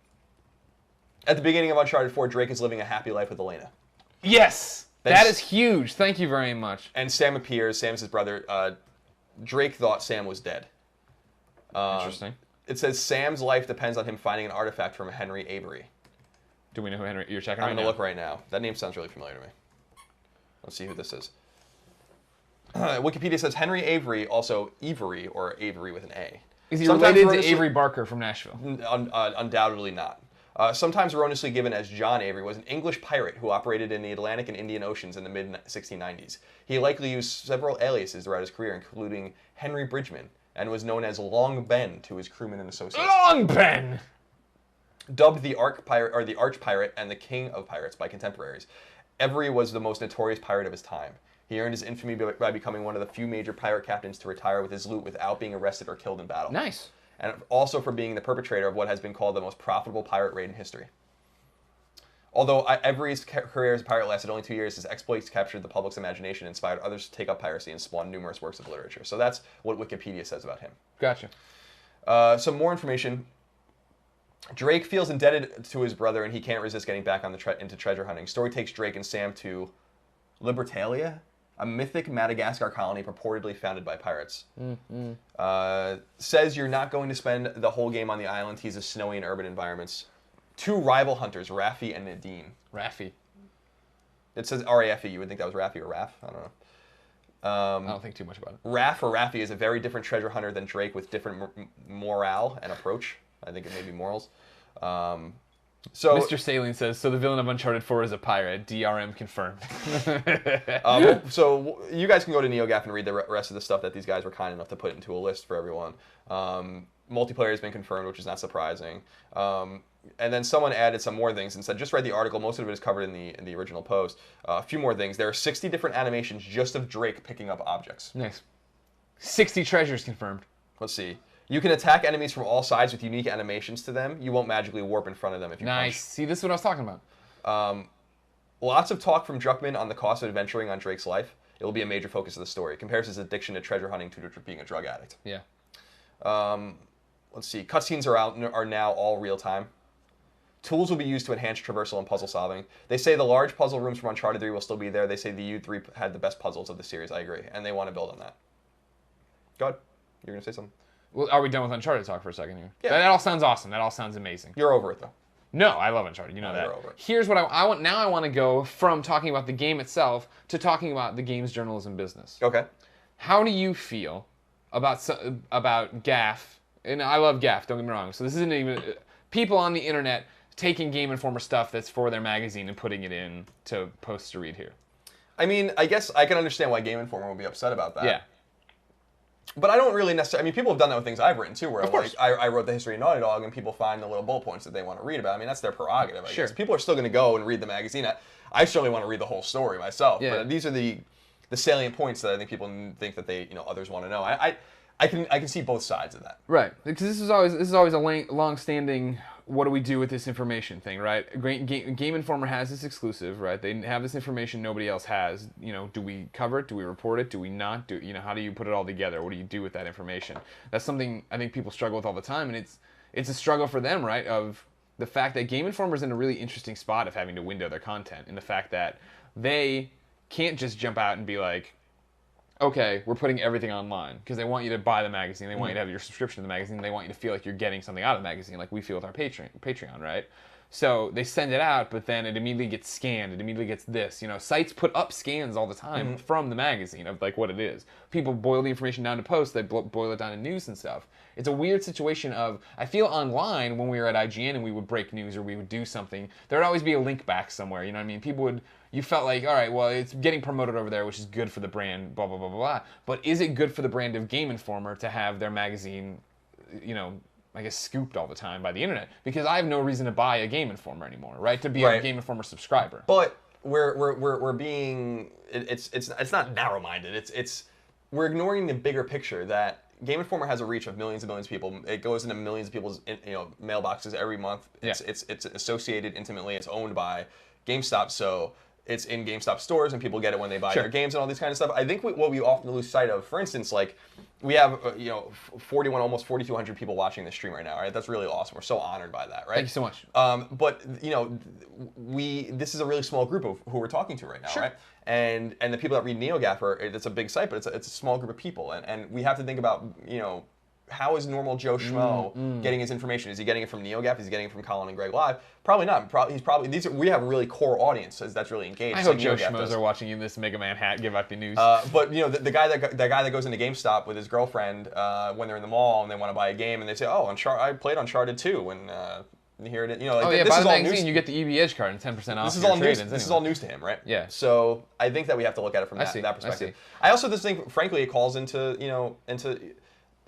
At the beginning of Uncharted 4, Drake is living a happy life with Elena.
Yes! That is huge. Thank you very much.
And Sam appears. Sam's his brother. Drake thought Sam was dead.
Interesting.
It says Sam's life depends on him finding an artifact from Henry Avery.
Do we know who Henry? You're checking right now?
I'm going to look right now. That name sounds really familiar to me. Let's see who this is. Wikipedia says Henry Avery, also Avery, or Avery with an A.
Is he related to Avery Barker from Nashville?
Undoubtedly not. sometimes erroneously given as John Avery, was an English pirate who operated in the Atlantic and Indian Oceans in the mid-1690s. He likely used several aliases throughout his career, including Henry Bridgman, and was known as Long Ben to his crewmen and associates.
Long Ben!
Dubbed the Arch Pirate and the King of Pirates by contemporaries, Avery was the most notorious pirate of his time. He earned his infamy by becoming one of the few major pirate captains to retire with his loot without being arrested or killed in battle.
Nice.
And also for being the perpetrator of what has been called the most profitable pirate raid in history. Although Avery's career as a pirate lasted only 2 years, his exploits captured the public's imagination and inspired others to take up piracy and spawned numerous works of literature. So that's what Wikipedia says about him.
Gotcha.
Some more information. Drake feels indebted to his brother, and he can't resist getting back on into treasure hunting. Story takes Drake and Sam to Libertalia, a mythic Madagascar colony purportedly founded by pirates. Says you're not going to spend the whole game on the island. Teases snowy and urban environments. Two rival hunters, Raffi and Nadine.
Raffi.
It says R-A-F-E. You would think that was Raffi or Raff. I don't know.
I don't think too much about it.
Raff or Raffi is a very different treasure hunter than Drake with different morale and approach. I think it may be morals. So
Mr. Saline says, so the villain of Uncharted 4 is a pirate. DRM confirmed.
So you guys can go to NeoGAF and read the rest of the stuff that these guys were kind enough to put into a list for everyone. Multiplayer has been confirmed, which is not surprising. And then someone added some more things and said, just read the article. Most of it is covered in the original post. A few more things. There are 60 different animations just of Drake picking up objects.
Nice. 60 treasures confirmed.
Let's see. You can attack enemies from all sides with unique animations to them. You won't magically warp in front of them if you
Nice.
punch.
See, this is what I was talking about.
Lots of talk from Druckmann on the cost of adventuring on Drake's life. It will be a major focus of the story. Compares his addiction to treasure hunting to being a drug addict.
Yeah.
Let's see. Cutscenes are now all real time. Tools will be used to enhance traversal and puzzle solving. They say the large puzzle rooms from Uncharted 3 will still be there. They say the U3 had the best puzzles of the series. I agree. And they want to build on that. Go ahead. You're going to say something?
Well, are we done with Uncharted talk for a second here?
Yeah.
That all sounds awesome. That all sounds amazing.
You're over it, though.
No, I love Uncharted. You know that.
You're over it.
Here's what I want. Now I want to go from talking about the game itself to talking about the game's journalism business.
Okay.
How do you feel about GAF? And I love GAF, don't get me wrong. So this isn't even people on the internet taking Game Informer stuff that's for their magazine and putting it in to post to read here.
I mean, I guess I can understand why Game Informer would be upset about that.
Yeah.
But I don't really necessarily. I mean, people have done that with things I've written too, where
Of course.
I wrote the history of Naughty Dog, and people find the little bullet points that they want to read about. I mean, that's their prerogative. I guess people are still going to go and read the magazine. I certainly want to read the whole story myself.
Yeah.
But these are the salient points that I think people think that others want to know. I can see both sides of that.
Right, because this is always a long-standing what do we do with this information thing, right? Game Informer has this exclusive, right? They have this information nobody else has. Do we cover it? Do we report it? Do we not? How do you put it all together? What do you do with that information? That's something I think people struggle with all the time, and it's a struggle for them, right? Of the fact that Game Informer's in a really interesting spot of having to window their content, and the fact that they can't just jump out and be like, okay, we're putting everything online, because they want you to buy the magazine, they want you to have your subscription to the magazine, they want you to feel like you're getting something out of the magazine, like we feel with our Patreon, right? So they send it out, but then it immediately gets scanned, it immediately gets this. Sites put up scans all the time from the magazine of like what it is. People boil the information down to posts, they boil it down to news and stuff. It's a weird situation of, I feel online when we were at IGN and we would break news or we would do something, there would always be a link back somewhere, you know what I mean? You felt like, all right, well, it's getting promoted over there, which is good for the brand, blah, blah, blah, blah, blah. But is it good for the brand of Game Informer to have their magazine, I guess, scooped all the time by the internet? Because I have no reason to buy a Game Informer anymore, right? To be a Game Informer subscriber.
But we're being, it's not narrow-minded. We're ignoring the bigger picture that Game Informer has a reach of millions and millions of people. It goes into millions of people's mailboxes every month. It's associated intimately. It's owned by GameStop, so it's in GameStop stores and people get it when they buy their games and all these kind of stuff. I think what we often lose sight of, for instance, like we have 41, almost 4,200 people watching this stream right now, right? That's really awesome. We're so honored by that, right?
Thank you so much.
But this is a really small group of who we're talking to right now, right? And the people that read NeoGAF it's a big site, but it's a small group of people, and we have to think about how is normal Joe Schmo getting his information? Is he getting it from NeoGAF? Is he getting it from Colin and Greg Live? Probably not. We have a really core audience that's really engaged.
I hope Joe Schmoes are watching you in this Mega Man hat give out the news.
But the guy that goes into GameStop with his girlfriend when they're in the mall and they want to buy a game and they say, oh, I played Uncharted 2 when here it is. You know, like,
oh yeah,
this
buy
is
the
all
magazine,
news.
you get the EB Edge card and 10% off.
This is
your
all news.
trade-ins
This is
anyway.
all news to him, right?
Yeah.
So I think that we have to look at it from that perspective. I also just think, frankly, it calls into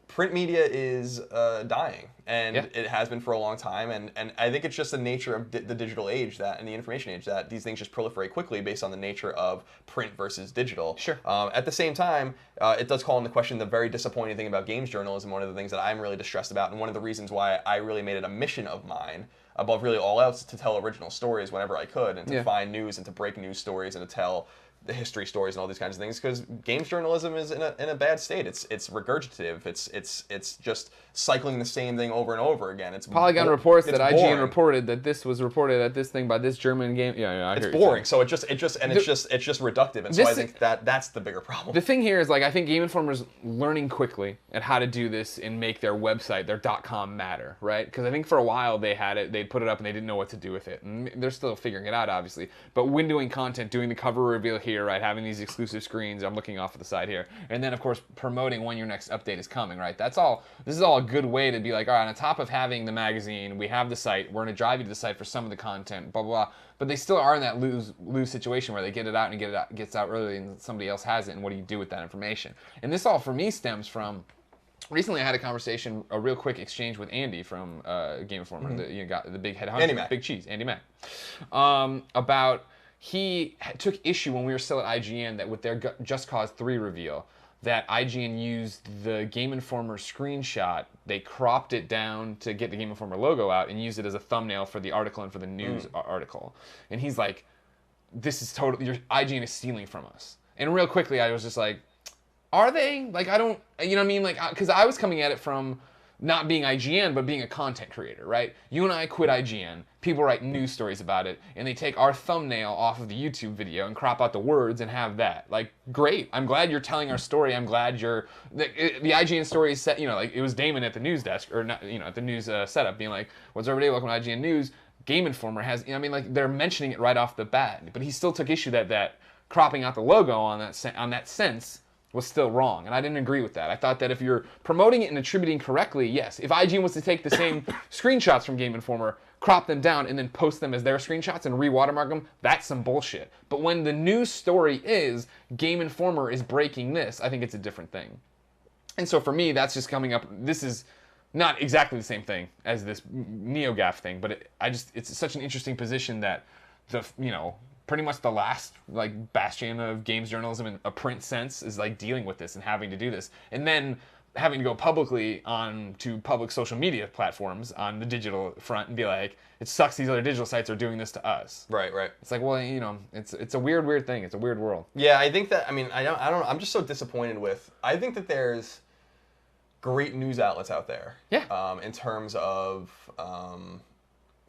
print media is dying, and it has been for a long time, and I think it's just the nature of the digital age and the information age that these things just proliferate quickly based on the nature of print versus digital.
Sure.
At the same time, it does call into question the very disappointing thing about games journalism. One of the things that I'm really distressed about, and one of the reasons why I really made it a mission of mine, above really all else, to tell original stories whenever I could, and to find news and to break news stories and to tell the history stories and all these kinds of things, because games journalism is in a bad state. It's regurgitative. It's just cycling the same thing over and over again. It's
Polygon reports that
boring.
IGN reported that this was reported at this thing by this German game. Yeah, I hear
it's boring. So it's just reductive, and so I think that's the bigger problem.
The thing here is, like, I think Game Informer's learning quickly at how to do this and make their website, their .com matter, right? Because I think for a while they had it, they'd put it up and they didn't know what to do with it, and they're still figuring it out, obviously. But windowing content, doing the cover reveal here, right, having these exclusive screens, I'm looking off to the side here, and then of course promoting when your next update is coming, right? This is all a good way to be like, all right, on top of having the magazine, we have the site, we're going to drive you to the site for some of the content, blah, blah, blah. But they still are in that lose situation where they get it out and gets out early and somebody else has it, and what do you do with that information? And this all, for me, stems from, recently I had a conversation, a real quick exchange with Andy from Game Informer, the big head honcho,
Andy Mack.
Big Cheese, Andy Mack, about he took issue when we were still at IGN that with their Just Cause 3 reveal, that IGN used the Game Informer screenshot, they cropped it down to get the Game Informer logo out and used it as a thumbnail for the article and for the news article. And he's like, this is totally, your IGN is stealing from us. And real quickly I was just like, are they? Like, I don't, you know what I mean? Like, because I was coming at it from not being IGN, but being a content creator, right? You and I quit IGN, people write news stories about it, and they take our thumbnail off of the YouTube video and crop out the words and have that. Like, great, I'm glad you're telling our story, I'm glad the IGN story is set, you know, like, it was Damon at the news desk, or not, you know, at the news setup, being like, what's up, everybody, welcome to IGN News. Game Informer has, you know, I mean, like, they're mentioning it right off the bat, but he still took issue that cropping out the logo on that sense was still wrong, and I didn't agree with that. I thought that if you're promoting it and attributing correctly, yes. If IGN was to take the same screenshots from Game Informer, crop them down, and then post them as their screenshots and re-watermark them, that's some bullshit. But when the news story is Game Informer is breaking this, I think it's a different thing. And so for me, that's just coming up. This is not exactly the same thing as this NeoGAF thing, but it's such an interesting position that pretty much the last like bastion of games journalism in a print sense is like dealing with this and having to do this, and then having to go publicly on to public social media platforms on the digital front and be like, it sucks these other digital sites are doing this to us.
Right.
It's like, well, you know, it's a weird thing. It's a weird world.
Yeah, I think that, I mean, I don't I'm just so disappointed with, I think that there's great news outlets out there.
Yeah.
In terms of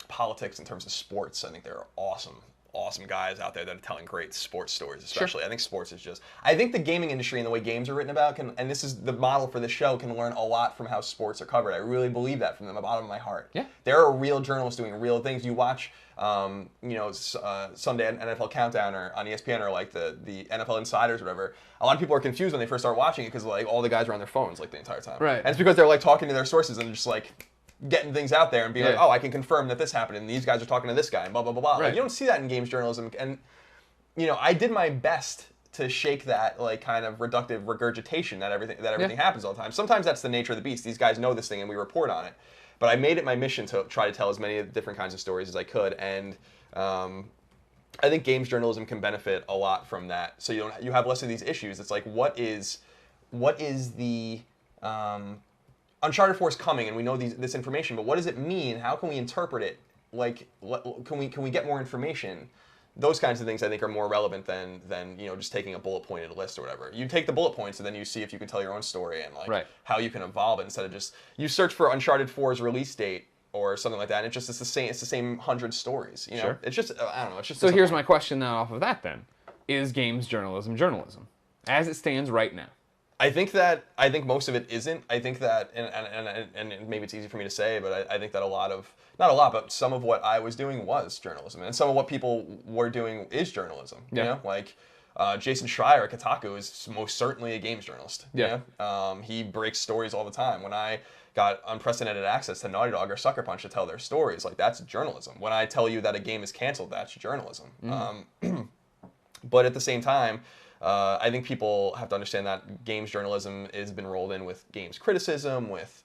politics, in terms of sports, I think there are awesome guys out there that are telling great sports stories, especially. Sure. I think sports is just, I think the gaming industry and the way games are written about and this is the model for this show, can learn a lot from how sports are covered. I really believe that from the bottom of my heart.
Yeah.
There are real journalists doing real things. You watch, Sunday NFL Countdown or on ESPN or like the NFL Insiders or whatever. A lot of people are confused when they first start watching it because like all the guys are on their phones like the entire time.
Right.
And it's because they're like talking to their sources and just like getting things out there and being like, oh, I can confirm that this happened and these guys are talking to this guy and blah, blah, blah, blah.
Right.
Like, you don't see that in games journalism. And, you know, I did my best to shake that like kind of reductive regurgitation that everything happens all the time. Sometimes that's the nature of the beast. These guys know this thing and we report on it. But I made it my mission to try to tell as many different kinds of stories as I could. And I think games journalism can benefit a lot from that. So you have less of these issues. It's like, what is the Uncharted 4 is coming, and we know this information, but what does it mean? How can we interpret it? Like, can we get more information? Those kinds of things I think are more relevant than just taking a bullet pointed list or whatever. You take the bullet points and then you see if you can tell your own story and like how you can evolve it instead of just you search for Uncharted 4's release date or something like that. And it's the same 100 stories. You know,
Sure.
It's just I don't know. It's just
so. Here's my question now off of that. Then, is games journalism as it stands right now?
I think most of it isn't. I think that, and maybe it's easy for me to say, but I think that not a lot, but some of what I was doing was journalism, and some of what people were doing is journalism. You know, like Jason Schreier at Kotaku is most certainly a games journalist.
Yeah.
He breaks stories all the time. When I got unprecedented access to Naughty Dog or Sucker Punch to tell their stories, like that's journalism. When I tell you that a game is canceled, that's journalism. But at the same time, I think people have to understand that games journalism has been rolled in with games criticism, with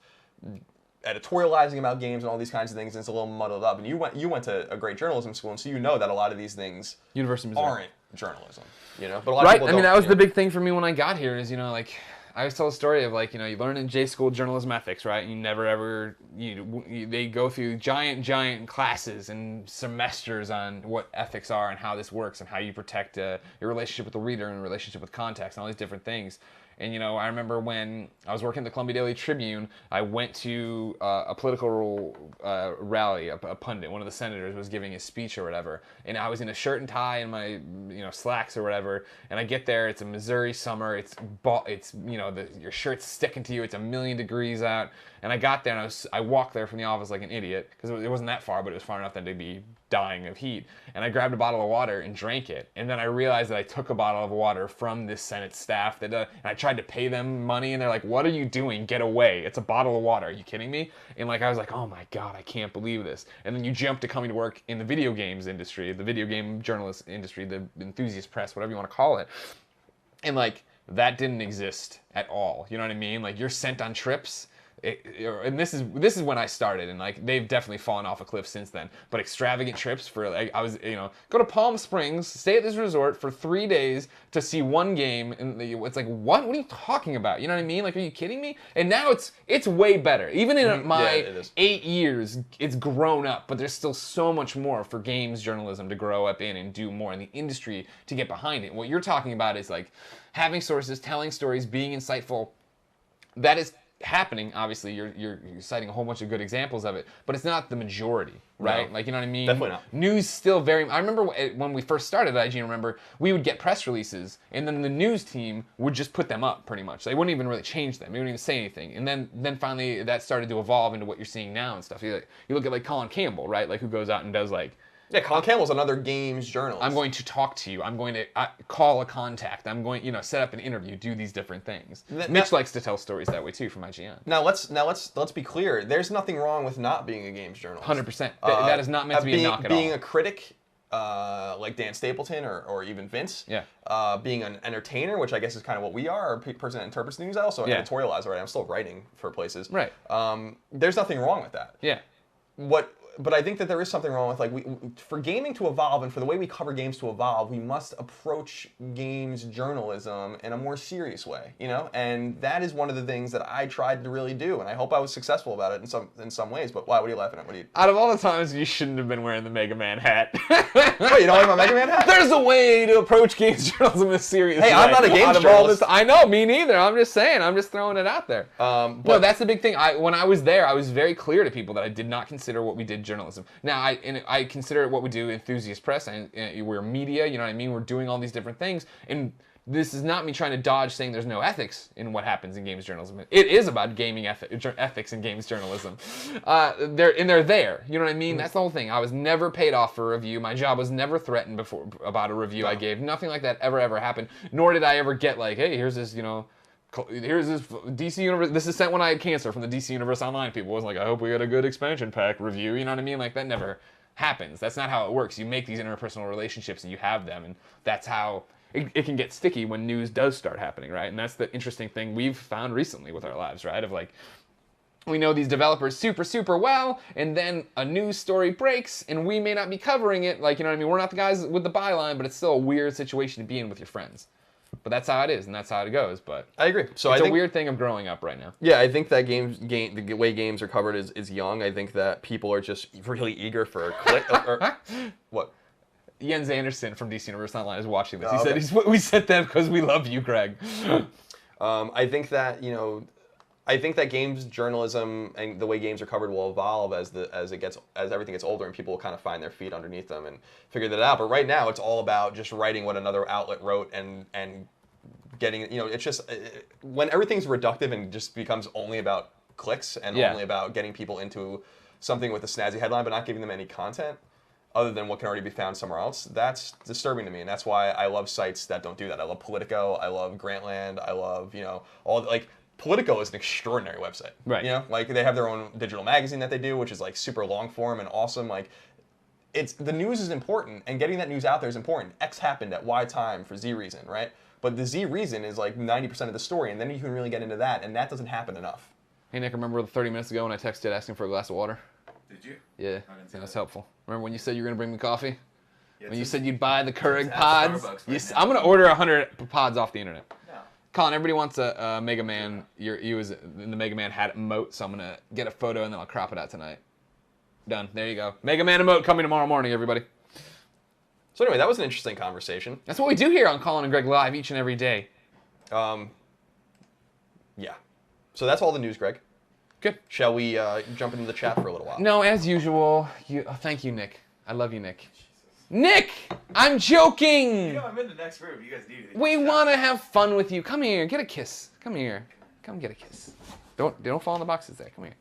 editorializing about games and all these kinds of things, and it's a little muddled up. And you went to a great journalism school, and so you know that a lot of these things
University of Missouri
aren't journalism, but a lot of people
I mean,
don't,
that was the big thing for me when I got here is, like, I always tell a story of, like, you learn in J school journalism ethics, right? You never ever, they go through giant classes and semesters on what ethics are and how this works and how you protect your relationship with the reader and relationship with context and all these different things. And, I remember when I was working at the Columbia Daily Tribune, I went to a political rally. A pundit, one of the senators, was giving his speech or whatever. And I was in a shirt and tie and my, slacks or whatever. And I get there, it's a Missouri summer. It's your shirt's sticking to you. It's 1,000,000 degrees out. And I got there and I walked there from the office like an idiot because it wasn't that far, but it was far enough that I'd be dying of heat. And I grabbed a bottle of water and drank it. And then I realized that I took a bottle of water from this Senate staff and I tried to pay them money, and they're like, "What are you doing? Get away. It's a bottle of water. Are you kidding me?" And I was like, "Oh my God, I can't believe this." And then you jump to coming to work in the video games industry, the video game journalist industry, the enthusiast press, whatever you want to call it. And that didn't exist at all. You know what I mean? You're sent on trips. And this is when I started, and they've definitely fallen off a cliff since then. But extravagant trips for I was go to Palm Springs, stay at this resort for 3 days to see one game, and it's like what are you talking about? You know what I mean? Are you kidding me? And now it's way better. Even in my 8 years, it's grown up, but there's still so much more for games journalism to grow up in and do more in the industry to get behind it. What you're talking about is having sources, telling stories, being insightful. That is happening. Obviously, you're citing a whole bunch of good examples of it, but it's not the majority, right?
No,
you know what I mean?
definitely not.
News still very. I remember when we first started at IGN. Remember, we would get press releases, and then the news team would just put them up pretty much. They wouldn't even really change them. They wouldn't even say anything. And then finally that started to evolve into what you're seeing now and stuff. You look at Colin Campbell, right? Who goes out and does
Yeah, Colin Campbell's another games journalist.
I'm going to talk to you. I'm going to call a contact. I'm going, set up an interview, do these different things. Mitch likes to tell stories that way too from IGN.
Now let's be clear. There's nothing wrong with not being a games journalist.
100%. That is not meant to be a knock at all.
Being a critic, like Dan Stapleton or even Vince.
Yeah.
Being an entertainer, which I guess is kind of what we are, a person that interprets news. I also editorialize, right? I'm still writing for places.
Right.
There's nothing wrong with that.
Yeah.
But I think that there is something wrong with for gaming to evolve and for the way we cover games to evolve, we must approach games journalism in a more serious way, And that is one of the things that I tried to really do, and I hope I was successful about it in some ways. But why? What are you laughing at?
Out of all the times, you shouldn't have been wearing the Mega Man hat.
Wait, you don't like my Mega Man hat?
There's a way to approach games journalism in a serious way.
Hey, I'm not a games journalist.
I know, me neither. I'm just saying. I'm just throwing it out there. No, that's the big thing. When I was there, I was very clear to people that I did not consider what we did journalism. Now, I consider it what we do enthusiast press, and we're media, you know what I mean? We're doing all these different things, and this is not me trying to dodge saying there's no ethics in what happens in games journalism. It is about gaming ethics in games journalism. They're there, you know what I mean? That's the whole thing. I was never paid off for a review. My job was never threatened before about a review I gave. Nothing like that ever happened, nor did I ever get hey, here's this, here's this DC Universe. This is sent when I had cancer from the DC Universe Online people. It was I hope we get a good expansion pack review. You know what I mean? That never happens. That's not how it works. You make these interpersonal relationships and you have them, and that's how it can get sticky when news does start happening, right? And that's the interesting thing we've found recently with our lives, right? Of we know these developers super well, and then a news story breaks, and we may not be covering it. You know what I mean? We're not the guys with the byline, but it's still a weird situation to be in with your friends. But that's how it is, and that's how it goes. But
I agree. So
it's a weird thing of growing up right now.
Yeah, I think that the way games are covered is young. I think that people are just really eager for a click. What?
Jens Anderson from DC Universe Online is watching this. He said we sent them because we love you, Greg.
I think that games journalism and the way games are covered will evolve as everything gets older and people will kind of find their feet underneath them and figure that out. But right now, it's all about just writing what another outlet wrote and getting it's just when everything's reductive and just becomes only about clicks and only about getting people into something with a snazzy headline but not giving them any content. other than what can already be found somewhere else, that's disturbing to me. And that's why I love sites that don't do that. I love Politico. I love Grantland. I love, all like Politico is an extraordinary website.
Right.
Like they have their own digital magazine that they do, which is like super long form and awesome. Like the news is important, and getting that news out there is important. X happened at Y time for Z reason, right? But the Z reason is like 90% of the story, and then you can really get into that, and that doesn't happen enough.
Hey, Nick, remember 30 minutes ago when I texted asking for a glass of water?
Did you?
Yeah, that was helpful. Remember when you said you were going to bring me coffee?
Yeah,
when you said you'd buy the Keurig
at
pods?
Starbucks right
I'm going to order 100 pods off the internet.
No.
Colin, everybody wants a Mega Man. You was in the Mega Man hat emote, so I'm going to get a photo and then I'll crop it out tonight. Done. There you go. Mega Man emote coming tomorrow morning, everybody.
So anyway, that was an interesting conversation.
That's what we do here on Colin and Greg Live each and every day.
Yeah. So that's all the news, Greg.
Good.
Shall we jump into the chat for a little while?
No, as usual. Thank you, Nick. I love you, Nick. Nick! I'm joking!
I'm in the next room. You guys need it.
We want to have fun with you. Come here. Get a kiss. Come here. Come get a kiss. Don't fall in the boxes there. Come here.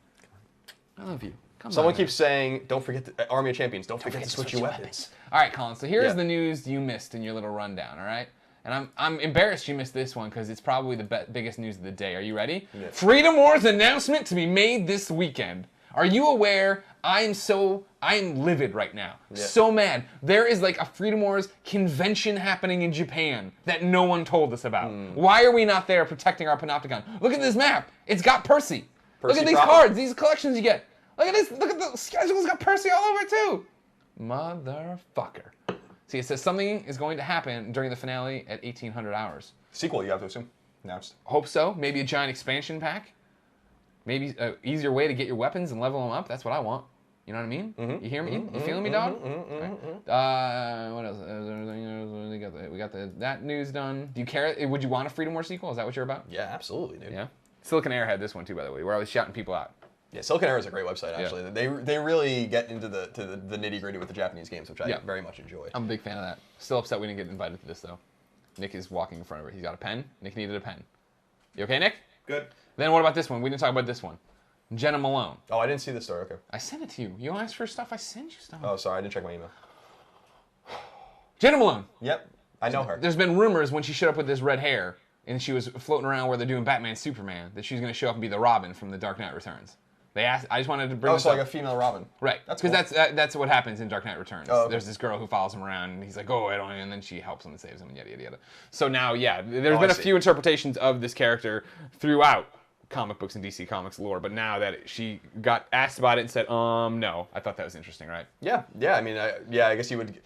I love you. Come
Someone
on.
keeps saying, don't forget the Army of Champions, don't forget to switch your weapons.
All right, Colin. So here's
Yeah.
the news you missed in your little rundown, all right? And I'm embarrassed you missed this one because it's probably the biggest news of the day. Are you ready?
Yeah.
Freedom Wars announcement to be made this weekend. Are you aware? I am livid right now.
Yeah.
So mad. There is like a Freedom Wars convention happening in Japan that no one told us about. Why are we not there protecting our panopticon? Look at this map. It's got Percy. Look
Percy
at these
proper.
cards, these collections you get. Look at this. Look at the schedule's got Percy all over it too. Motherfucker. See, it says something is going to happen during the finale at 1800 hours.
Sequel, you have to assume. Announced.
Hope so. Maybe a giant expansion pack. Maybe an easier way to get your weapons and level them up. That's what I want. You know what I mean? You hear me? You feeling me, dog? Right. What else? We got that news done. Do you care? Would you want a Freedom War sequel? Is that what you're about?
Yeah, absolutely, dude.
Yeah. Silicon Air had this one too, by the way, where I was shouting people out.
Yeah, Silicon Air is a great website, actually.
Yeah.
They really get into the nitty-gritty with the Japanese games, which I very much enjoy.
I'm a big fan of that. Still upset we didn't get invited to this, though. Nick is walking in front of her. He's got a pen. Nick needed a pen. You okay, Nick?
Good.
Then what about this one? We didn't talk about this one. Jenna Malone.
Oh, I didn't see the story, okay.
I sent it to you. You asked for stuff, I send you stuff.
Oh, sorry, I didn't check my email.
Jenna Malone.
Yep, I know her.
There's been rumors when she showed up with this red hair and she was floating around where they're doing Batman Superman that she was going to show up and be the Robin from The Dark Knight Returns. They asked. I just wanted to bring.
Oh,
this
so
up.
like a female Robin.
Right.
That's
because
cool.
that's what happens in Dark Knight Returns.
Oh, okay.
There's this girl who follows him around, and he's like, "Oh, I don't," and then she helps him and saves him, and yada yada yada. So now, yeah, there's been a few interpretations of this character throughout comic books and DC Comics lore, but now that she got asked about it and said, no, I thought that was interesting, right?
Yeah. I mean, I guess you would.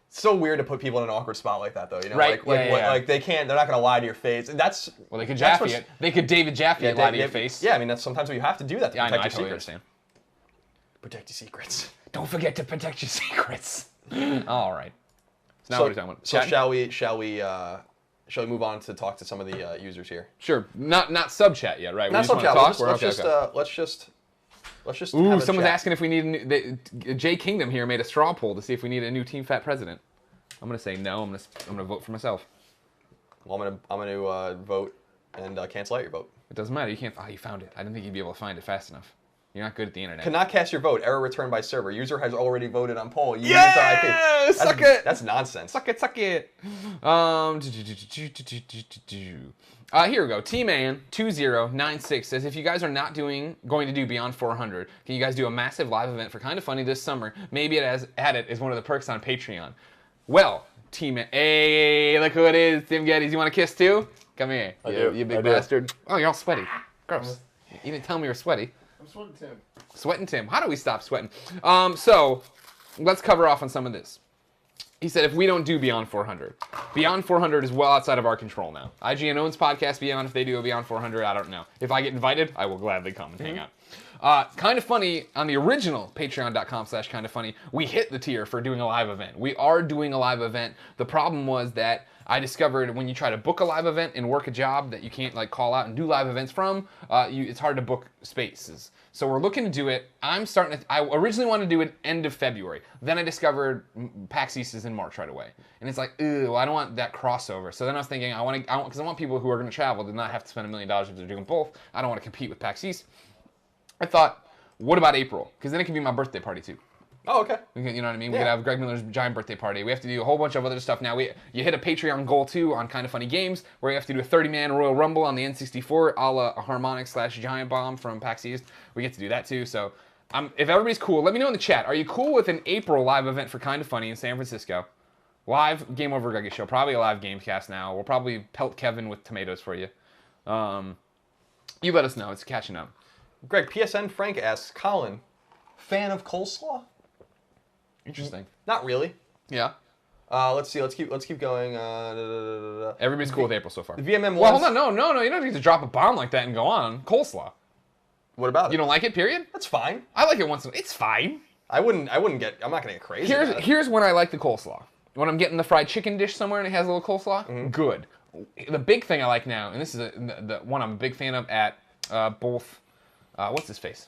It's so weird to put people in an awkward spot like that, though. You know,
Right.
Like they can't. They're not going to lie to your face. And that's.
Well, they could Jaffe it. They could David Jaffe it, lie to your face.
Yeah, I mean, that's sometimes what you have to do that to
Yeah, I know.
protect
I
your
totally
secrets.
understand.
Protect your secrets.
Don't forget to protect your secrets. All right. So now what are you talking about?
So
Chatting?
shall we move on to talk to some of the users here?
Sure. Not sub chat yet, right?
Not
We
sub
just
chat.
wanna talk?
Let's just.
Ooh,
have a
someone's
chat.
asking if we need a new. Jay Kingdom here made a straw poll to see if we need a new Team Fat president. I'm gonna say no. I'm gonna vote for myself.
Well, I'm gonna vote and cancel out your vote.
It doesn't matter. You can't. Oh, you found it. I didn't think you'd be able to find it fast enough. You're not good at the internet.
Cannot cast your vote. Error returned by server. User has already voted on poll. You used our IP.
Suck it.
That's nonsense.
Suck it. Here we go. T-Man2096 says, if you guys are not going to do Beyond 400, can you guys do a massive live event for Kind of Funny this summer? Maybe add it as one of the perks on Patreon. Well, T-Man, hey, look who it is, Tim Geddes. You want a kiss too? Come here, you big bastard. Oh, you're all sweaty. Gross. You didn't tell me you were sweaty.
I'm sweating Tim.
Sweating Tim. How do we stop sweating? So, let's cover off on some of this. He said, if we don't do Beyond 400, Beyond 400 is well outside of our control now. IGN owns Podcast Beyond. If they do a Beyond 400, I don't know. If I get invited, I will gladly come and hang out. Kind of Funny, on the original patreon.com/kindoffunny, we hit the tier for doing a live event. We are doing a live event. The problem was that I discovered when you try to book a live event and work a job that you can't like call out and do live events from, it's hard to book spaces. So we're looking to do it. I originally wanted to do it end of February. Then I discovered PAX East is in March right away. And it's like, ew, I don't want that crossover. So then I was thinking, because I want people who are going to travel to not have to spend $1 million if they're doing both. I don't want to compete with PAX East. I thought, what about April? Because then it can be my birthday party too.
Oh, okay.
You know what I mean? We could have Greg Miller's giant birthday party. We have to do a whole bunch of other stuff now. You hit a Patreon goal too on Kind of Funny Games, where you have to do a 30-man Royal Rumble on the N64, a la a Harmonix/Giant Bomb from PAX East. We get to do that too. So, if everybody's cool, let me know in the chat. Are you cool with an April live event for Kind of Funny in San Francisco? Live Game Over Greggy show, probably a live Gamecast now. We'll probably pelt Kevin with tomatoes for you. You let us know. It's catching up.
Greg, PSN Frank asks, Colin, fan of coleslaw?
Interesting.
Not really.
Yeah.
Let's see. Let's keep going.
Everybody's cool with April so far.
The VMM
Well, hold on. No. You don't need to drop a bomb like that and go on. Coleslaw.
What about it?
You don't like it, period?
That's fine.
I like it once in a while. It's fine.
I'm not gonna get crazy.
Here's when I like the coleslaw. When I'm getting the fried chicken dish somewhere and it has a little coleslaw, good. The big thing I like now, and this is the one I'm a big fan of at both, what's his face?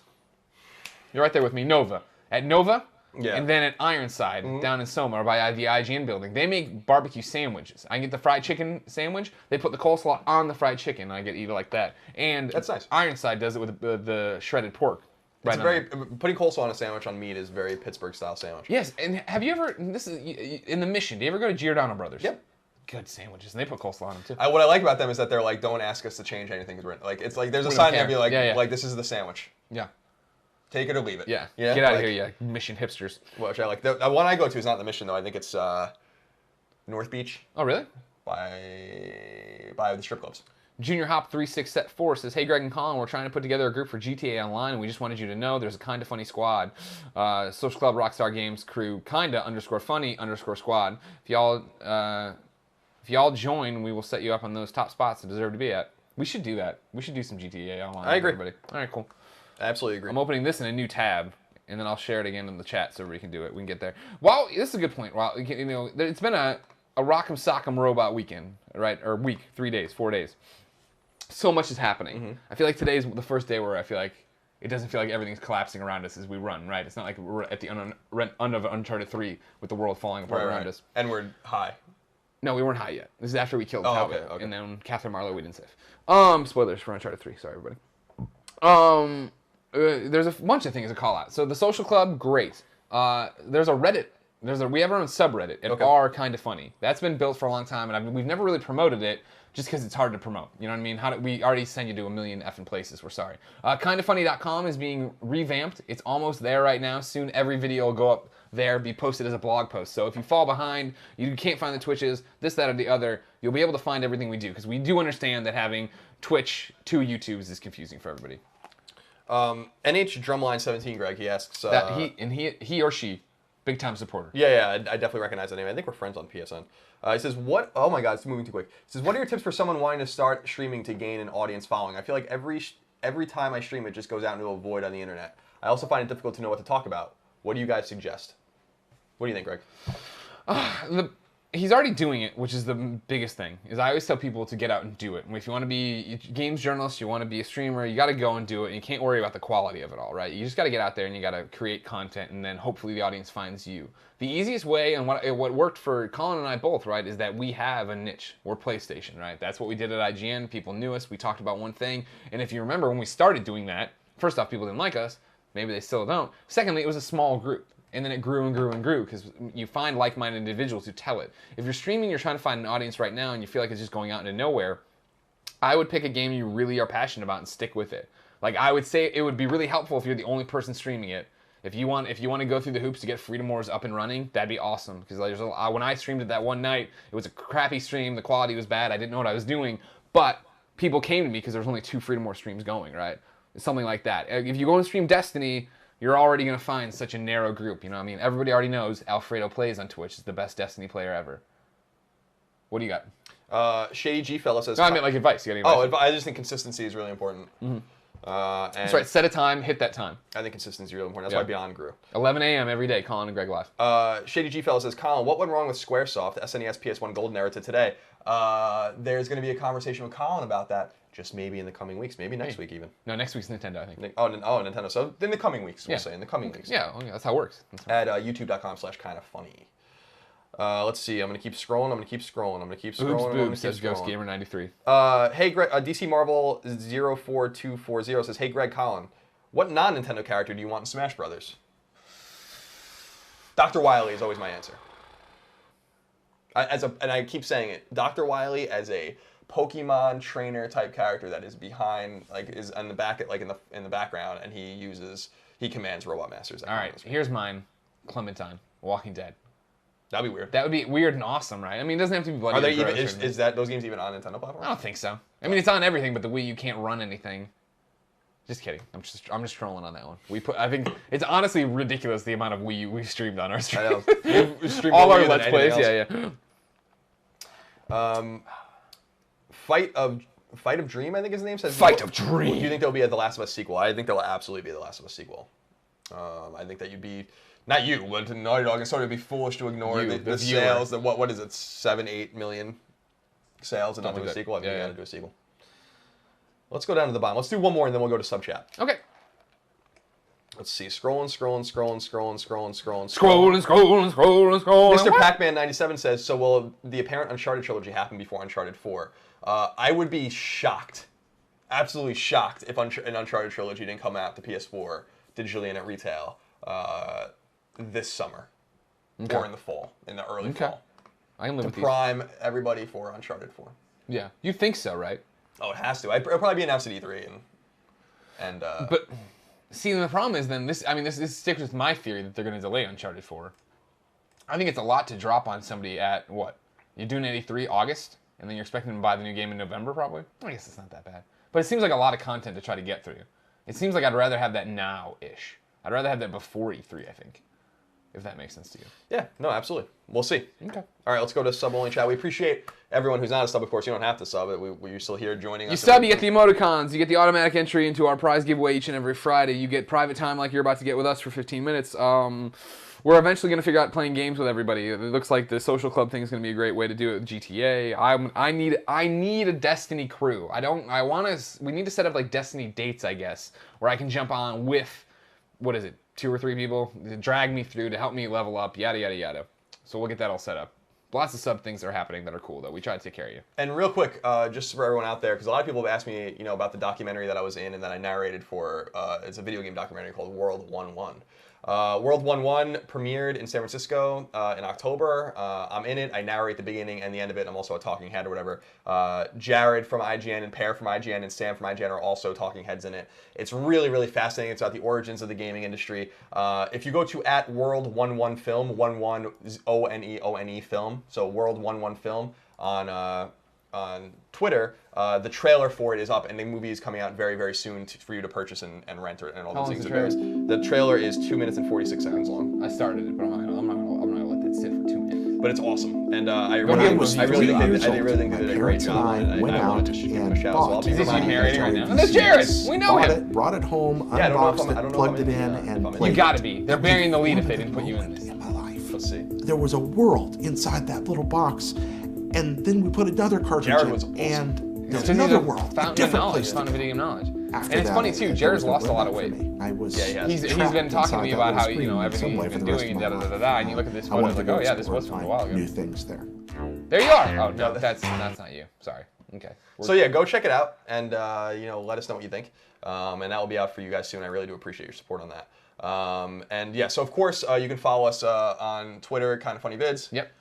You're right there with me, Nova. At Nova, and then at Ironside, down in Soma, or by the IGN building, they make barbecue sandwiches. I get the fried chicken sandwich, they put the coleslaw on the fried chicken, and I get to eat it like that. And
that's nice.
Ironside does it with the shredded pork.
Right, putting coleslaw on a sandwich on meat is very Pittsburgh-style sandwich.
Yes, and have you ever, this is in the Mission, do you ever go to Giordano Brothers?
Yep.
Good sandwiches, and they put coleslaw on them too.
What I like about them is that they're like, don't ask us to change anything. It's like there's a sign there, be like, like this is the sandwich.
Yeah.
Take it or leave it.
Yeah. Get out of here, you Mission hipsters.
Which I like. The one I go to is not the Mission though. I think it's North Beach.
Oh really?
By the strip clubs.
Junior Hop 36Set4 says, hey Greg and Colin, we're trying to put together a group for GTA Online, and we just wanted you to know there's a Kinda Funny squad. Social Club Rockstar Games crew, kinda_funny_squad. If y'all join, we will set you up on those top spots to deserve to be at. We should do that. We should do some GTA Online.
I agree.
Everybody. All right, cool.
I absolutely agree.
I'm opening this in a new tab, and then I'll share it again in the chat so everybody can do it. We can get there. Well, this is a good point. Well, you know, it's been a rock'em sock'em robot weekend, right? Or week, 3 days, 4 days. So much is happening. I feel like today's the first day where I feel like it doesn't feel like everything's collapsing around us as we run, right? It's not like we're at the end of Uncharted 3 with the world falling apart around us.
And we're high.
No, we weren't high yet. This is after we killed Talbot.
Okay.
And then Catherine Marlowe we didn't save. Spoilers for Uncharted 3. Sorry, everybody. There's a bunch of things to call out. So the social club, great. There's a Reddit. We have our own subreddit at r Kinda Funny. That's been built for a long time, and we've never really promoted it just because it's hard to promote. You know what I mean? We already send you to a million effing places. We're sorry. Kindafunny.com is being revamped. It's almost there right now. Soon every video will go up there, be posted as a blog post. So if you fall behind, you can't find the Twitches, this, that, or the other, you'll be able to find everything we do, because we do understand that having Twitch to YouTubes is confusing for everybody.
NH Drumline 17, Greg, he asks...
that he or she, big time supporter.
Yeah, I definitely recognize that name. I think we're friends on PSN. He says, oh my god, it's moving too quick. He says, what are your tips for someone wanting to start streaming to gain an audience following? I feel like every time I stream, it just goes out into a void on the internet. I also find it difficult to know what to talk about. What do you guys suggest? What do you think, Greg?
He's already doing it, which is the biggest thing. Is I always tell people to get out and do it. If you want to be a games journalist, you want to be a streamer, you got to go and do it. And you can't worry about the quality of it all, right? You just got to get out there and you got to create content, and then hopefully the audience finds you. The easiest way, and what worked for Colin and I both, right, is that we have a niche. We're PlayStation, right? That's what we did at IGN. People knew us. We talked about one thing. And if you remember, when we started doing that, first off, people didn't like us. Maybe they still don't. Secondly, it was a small group. And then it grew and grew and grew, because you find like-minded individuals who tell it. If you're streaming, you're trying to find an audience right now, and you feel like it's just going out into nowhere, I would pick a game you really are passionate about and stick with it. Like, I would say it would be really helpful if you're the only person streaming it. If you want to go through the hoops to get Freedom Wars up and running, that'd be awesome. Because when I streamed it that one night, it was a crappy stream, the quality was bad, I didn't know what I was doing, but people came to me because there was only 2 Freedom Wars streams going, right? Something like that. If you go and stream Destiny, you're already going to find such a narrow group, you know what I mean? Everybody already knows Alfredo Plays on Twitch is the best Destiny player ever. What do you got?
Shady G Fella says...
No, I meant like advice. You got any advice?
I just think consistency is really important.
That's right. Set a time, hit that time.
I think consistency is really important. That's why Beyond grew.
11 a.m. every day, Colin and Greg live.
Shady G Fella says, Colin, what went wrong with Squaresoft, SNES PS1 Golden era to today? There's going to be a conversation with Colin about that. Just maybe in the coming weeks. Maybe next week even.
No, next week's Nintendo, I think.
Oh, Nintendo. So in the coming weeks, we'll say. In the coming weeks.
Yeah, that's how it works.
At youtube.com/kindafunny. Let's see. I'm going to keep scrolling.
Boobs, says Ghost Gamer 93.
Hey, Greg. DC Marvel 04240 says, hey, Greg, Colin, what non-Nintendo character do you want in Smash Brothers? Dr. Wily is always my answer. And I keep saying it, Dr. Wily as a Pokemon trainer type character that is behind, like, is in the back, like in the background, and he commands Robot Masters.
All right, here's mine. Clementine, Walking Dead.
That'd be weird.
That would be weird and awesome, right? I mean, it doesn't have to be bloody.
Are they even? Is that those games even on Nintendo platforms?
I don't think so. I mean, it's on everything, but the Wii U can't run anything. Just kidding. I'm just trolling on that one. I think it's honestly ridiculous the amount of Wii U we've streamed on our stream.
I know. We've streamed
all
more
our
than
Let's Plays.
anything
Yeah.
Fight of Dream, I think his name says.
Fight of Dream.
Do you think there'll be a The Last of Us sequel? I think there will absolutely be a The Last of Us sequel. I think that you'd be, not you, but Naughty Dog, and sort of be foolish to ignore the sales. That what is it, 7-8 million sales and not do a sequel? I think you got to do a sequel. Let's go down to the bottom. Let's do one more and then we'll go to sub chat.
Okay.
Let's see. Scrolling. Mr. Pac-Man 97 says, so will the apparent Uncharted trilogy happen before Uncharted 4? I would be shocked, absolutely shocked, if an Uncharted trilogy didn't come out to PS4 digitally and at retail this summer or in the fall, in the early fall.
I can live with these.
Prime everybody for Uncharted 4.
Yeah, you think so, right?
Oh, it has to. It'll probably be announced at E3
But see, the problem is then this sticks with my theory that they're going to delay Uncharted 4. I think it's a lot to drop on somebody at what? You're doing it E3 August, and then you're expecting them to buy the new game in November, probably. I guess it's not that bad, but it seems like a lot of content to try to get through. It seems like I'd rather have that now-ish. I'd rather have that before E3, I think. If that makes sense to you.
Yeah, no, absolutely. We'll see.
Okay.
All right, let's go to sub-only chat. We appreciate everyone who's not a sub, of course. You don't have to sub. You're still here joining us.
You sub, you get the emoticons. You get the automatic entry into our prize giveaway each and every Friday. You get private time like you're about to get with us for 15 minutes. We're eventually going to figure out playing games with everybody. It looks like the social club thing is going to be a great way to do it with GTA. I need a Destiny crew. We need to set up like Destiny dates, I guess, where I can jump on with, what is it, 2 or 3 people to drag me through, to help me level up, yada, yada, yada. So we'll get that all set up. Lots of sub things that are happening that are cool, though. We try to take care of you.
And real quick, just for everyone out there, because a lot of people have asked me, about the documentary that I was in and that I narrated for. It's a video game documentary called World 1-1. World 1-1 premiered in San Francisco in October. I'm in it. I narrate the beginning and the end of it. I'm also a talking head or whatever. Jared from IGN and Pear from IGN and Sam from IGN are also talking heads in it. It's really, really fascinating. It's about the origins of the gaming industry. If you go to @World11 Film, 11 ONE film, so World11 Film on Twitter, the trailer for it is up, and the movie is coming out very, very soon for you to purchase and rent and all those things. The trailer is 2 minutes and 46 seconds long.
I started it, but I'm not gonna let that sit for 2 minutes.
But it's awesome, and I
When I was
really
3 years old,
think they did a great
my
job.
parents and I went out and bought
Is this you narrating right now?
VCR.
That's Jared! We know
Bought
him!
it, brought it home,
Yeah, I don't know if
unboxed
I'm- I
it,
don't know
plugged
if
it
I'm
in,
in,
and
I'm in.
played
You gotta be. They're burying the lead if they
One of
didn't put you in
moments
this.
in my life.
Let's see.
There was a world inside that little box, and then we put another cartridge
Jared
in,
was awesome.
and there's
He's
another
a
world, a
fountain of
different
knowledge,
place to
fountain of
go.
video game knowledge.
After
And it's
that,
funny too,
there
Jared's
was no
lost a lot of
going
weight.
back for me. I was
Yeah, he has.
He's
trapped
been talking to me
inside
about
that
how,
little screen
everything
some
he's
way
been
for the rest
doing,
of
da
my
da da
life.
da, and you look at this
I
photo,
wanted
it's
to
like,
go
oh yeah, this
explore
was
and
from a
find
while ago.
new things there.
There you are! Oh no, that's not you. Sorry. Okay.
So yeah, go check it out, and let us know what you think. And that will be out for you guys soon. I really do appreciate your support on that. And yeah, so of course you can follow us on Twitter, Kind of Funny Vids.
Yep.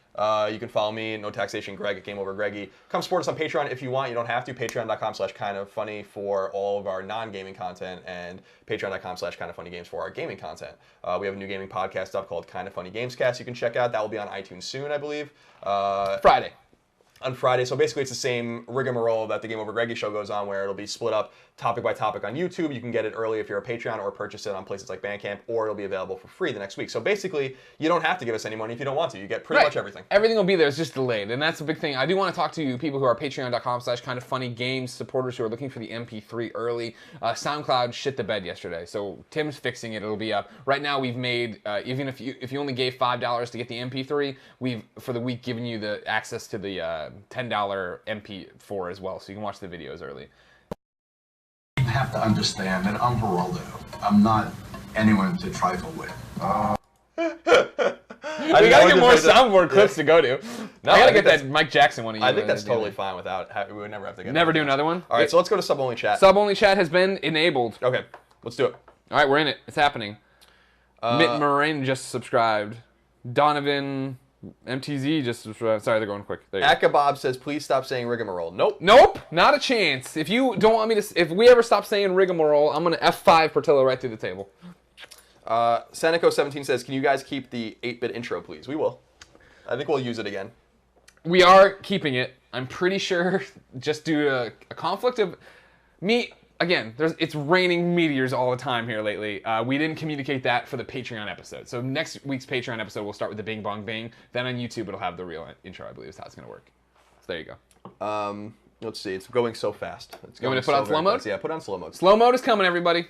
You can follow me, No Taxation Greg at Game Over Greggy. Come support us on Patreon if you want. You don't have to. Patreon.com/kindoffunny for all of our non-gaming content, and Patreon.com/kindoffunnygames for our gaming content. We have a new gaming podcast up called Kind of Funny Gamescast you can check out. That will be on iTunes soon, I believe.
Friday.
On Friday. So basically it's the same rigmarole that the Game Over Greggy show goes on, where it'll be split up topic by topic on YouTube. You can get it early if you're a Patreon, or purchase it on places like Bandcamp, or it'll be available for free the next week. So basically, you don't have to give us any money if you don't want to. You get pretty much everything.
Everything will be there. It's just delayed, and that's a big thing. I do want to talk to people who are Patreon.com/kindoffunnygames supporters who are looking for the MP3 early. SoundCloud shit the bed yesterday, so Tim's fixing it. It'll be up. Right now, we've made even if you only gave $5 to get the MP3, we've for the week given you the access to the $10 MP4 as well, so you can watch the videos early.
You have to understand that I'm Geraldo. I'm not anyone to trifle with.
We gotta get more soundboard clips to go to.
No,
I gotta
I
get
think
that Mike Jackson one.
I think that's totally fine without. We would never have to get.
Never do another one.
All right, so let's go to sub-only chat.
Sub-only chat has been enabled.
Okay, let's do it.
All right, we're in it. It's happening. Mitt Moraine just subscribed. Donovan MTZ just sorry, they're going quick. There you go.
Akabob says, please stop saying rigmarole. Nope.
Nope, not a chance. If you don't want me to, if we ever stop saying rigmarole, I'm gonna F5 Portillo right through the table.
Seneco17 says, can you guys keep the 8-bit intro, please? We will. I think we'll use it again.
We are keeping it. I'm pretty sure, just due to a conflict of me. Again, it's raining meteors all the time here lately. We didn't communicate that for the Patreon episode. So next week's Patreon episode, we'll start with the Bing Bong Bang. Then on YouTube, it'll have the real intro, I believe, is how it's going to work. So there you go.
Let's see. It's going so fast.
You want me to put on slow mode?
Fast. Yeah, put on slow mode.
Slow mode is coming, everybody.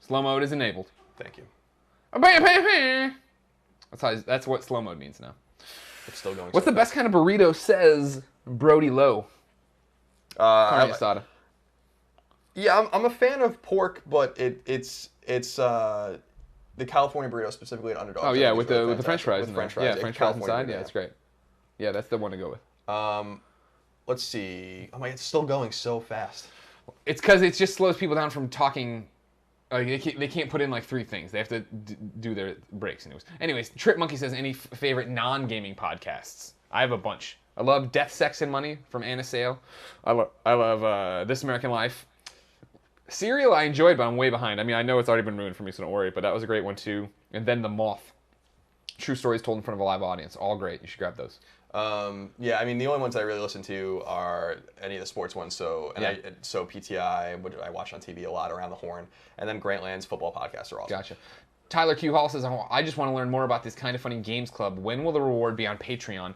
Slow mode is enabled.
Thank you.
That's what slow mode means now.
It's still going.
What's the best kind of burrito? Says Brody Lowe. Carne asada.
Yeah, I'm a fan of pork, but it's the California burrito, specifically at Underdog.
Oh yeah, with the French fries.
With French fries.
Yeah, French fries inside. Yeah, it's great. Yeah, that's the one to go with.
Let's see. Oh my, it's still going so fast.
It's because it just slows people down from talking. They can't put in like 3 things. They have to do their breaks. Anyways, Trip Monkey says, any favorite non-gaming podcasts? I have a bunch. I love Death, Sex, and Money from Anna Sale. I love This American Life. Serial I enjoyed, but I'm way behind. I mean, I know it's already been ruined for me, so don't worry. But that was a great one too. And then The Moth. True stories told in front of a live audience. All great. You should grab those.
Yeah, I mean, the only ones I really listen to are any of the sports ones. So PTI, which I watch on TV a lot, Around the Horn, and then Grantland's football podcasts are awesome.
Gotcha. Tyler Q Hall says, I just want to learn more about this Kind of Funny Games Club. When will the reward be on Patreon?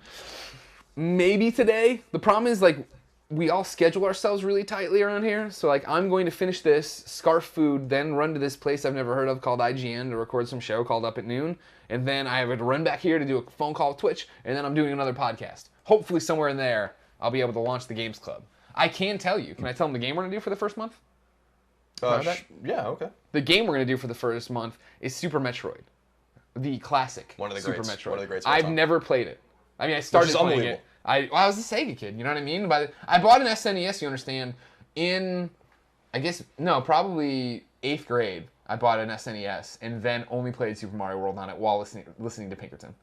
Maybe today. The problem is, like, we all schedule ourselves really tightly around here. So, like, I'm going to finish this, scarf food, then run to this place I've never heard of called IGN to record some show called Up at Noon. And then I have to run back here to do a phone call with Twitch. And then I'm doing another podcast. Hopefully somewhere in there, I'll be able to launch the Games Club. I can tell you. Can I tell them the game we're going to do for the first month?
Yeah, okay.
The game we're going to do for the first month is Super Metroid. The classic
One of the
Super
greats.
Metroid.
One of the greats.
I've never played it. I mean, I started playing it. I was a Sega kid, you know what I mean? I bought an SNES, you understand, probably 8th grade. I bought an SNES and then only played Super Mario World on it while listening to Pinkerton.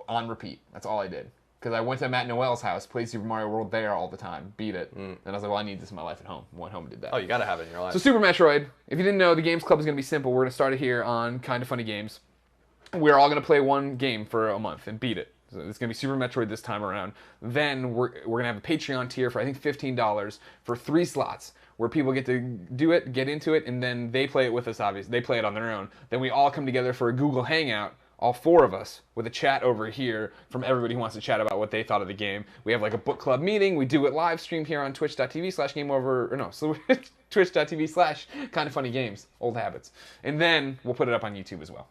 On repeat. That's all I did. Because I went to Matt Noel's house, played Super Mario World there all the time, beat it, and I was like, well, I need this in my life at home. Went home and did that.
Oh, you gotta have it in your life.
So Super Metroid, if you didn't know, the Games Club is going to be simple. We're going to start it here on Kind of Funny Games. We're all going to play one game for a month and beat it. So it's going to be Super Metroid this time around. Then we're going to have a Patreon tier for, I think, $15 for 3 slots where people get to do it, get into it, and then they play it with us, obviously. They play it on their own. Then we all come together for a Google Hangout, all 4 of us, with a chat over here from everybody who wants to chat about what they thought of the game. We have like a book club meeting. We do it live streamed here on twitch.tv/gameover, Old habits. And then we'll put it up on YouTube as well.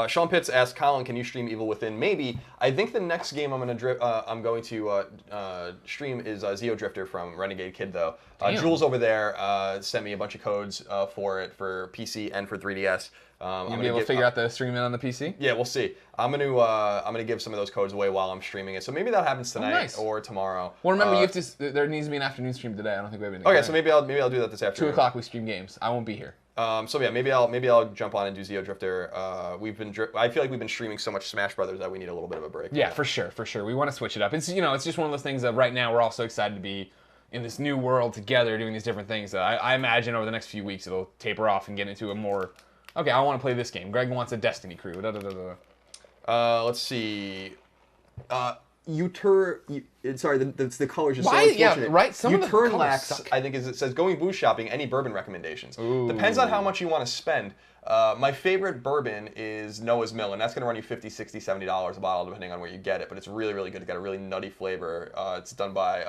Sean Pitts asked, Colin, can you stream Evil Within? Maybe. I think the next game I'm going to stream is Zeo Drifter from Renegade Kid, though. Jules over there sent me a bunch of codes for it for PC and for 3DS.
I'm gonna be able to figure out the streaming on the PC?
Yeah, we'll see. I'm gonna give some of those codes away while I'm streaming it. So maybe that happens tonight or tomorrow.
Well, remember, there needs to be an afternoon stream today. I don't think we have anything.
Okay, so maybe I'll do that this afternoon.
2 o'clock we stream games. I won't be here.
So yeah, maybe I'll jump on and do Zeo Drifter. I feel like we've been streaming so much Smash Brothers that we need a little bit of a break.
Yeah, for sure. We want to switch it up. It's it's just one of those things that right now we're all so excited to be in this new world together doing these different things. I imagine over the next few weeks it'll taper off and get into a more, okay, I want to play this game. Greg wants a Destiny crew.
Let's see. Sorry, the colors are so unfortunate.
Yeah, right. Some of the colors
suck. I think it says going booze shopping. Any bourbon recommendations? Ooh. Depends on how much you want to spend. My favorite bourbon is Noah's Mill, and that's going to run you $50, $60, $70 a bottle, depending on where you get it. But it's really, really good. It's got a really nutty flavor. It's done by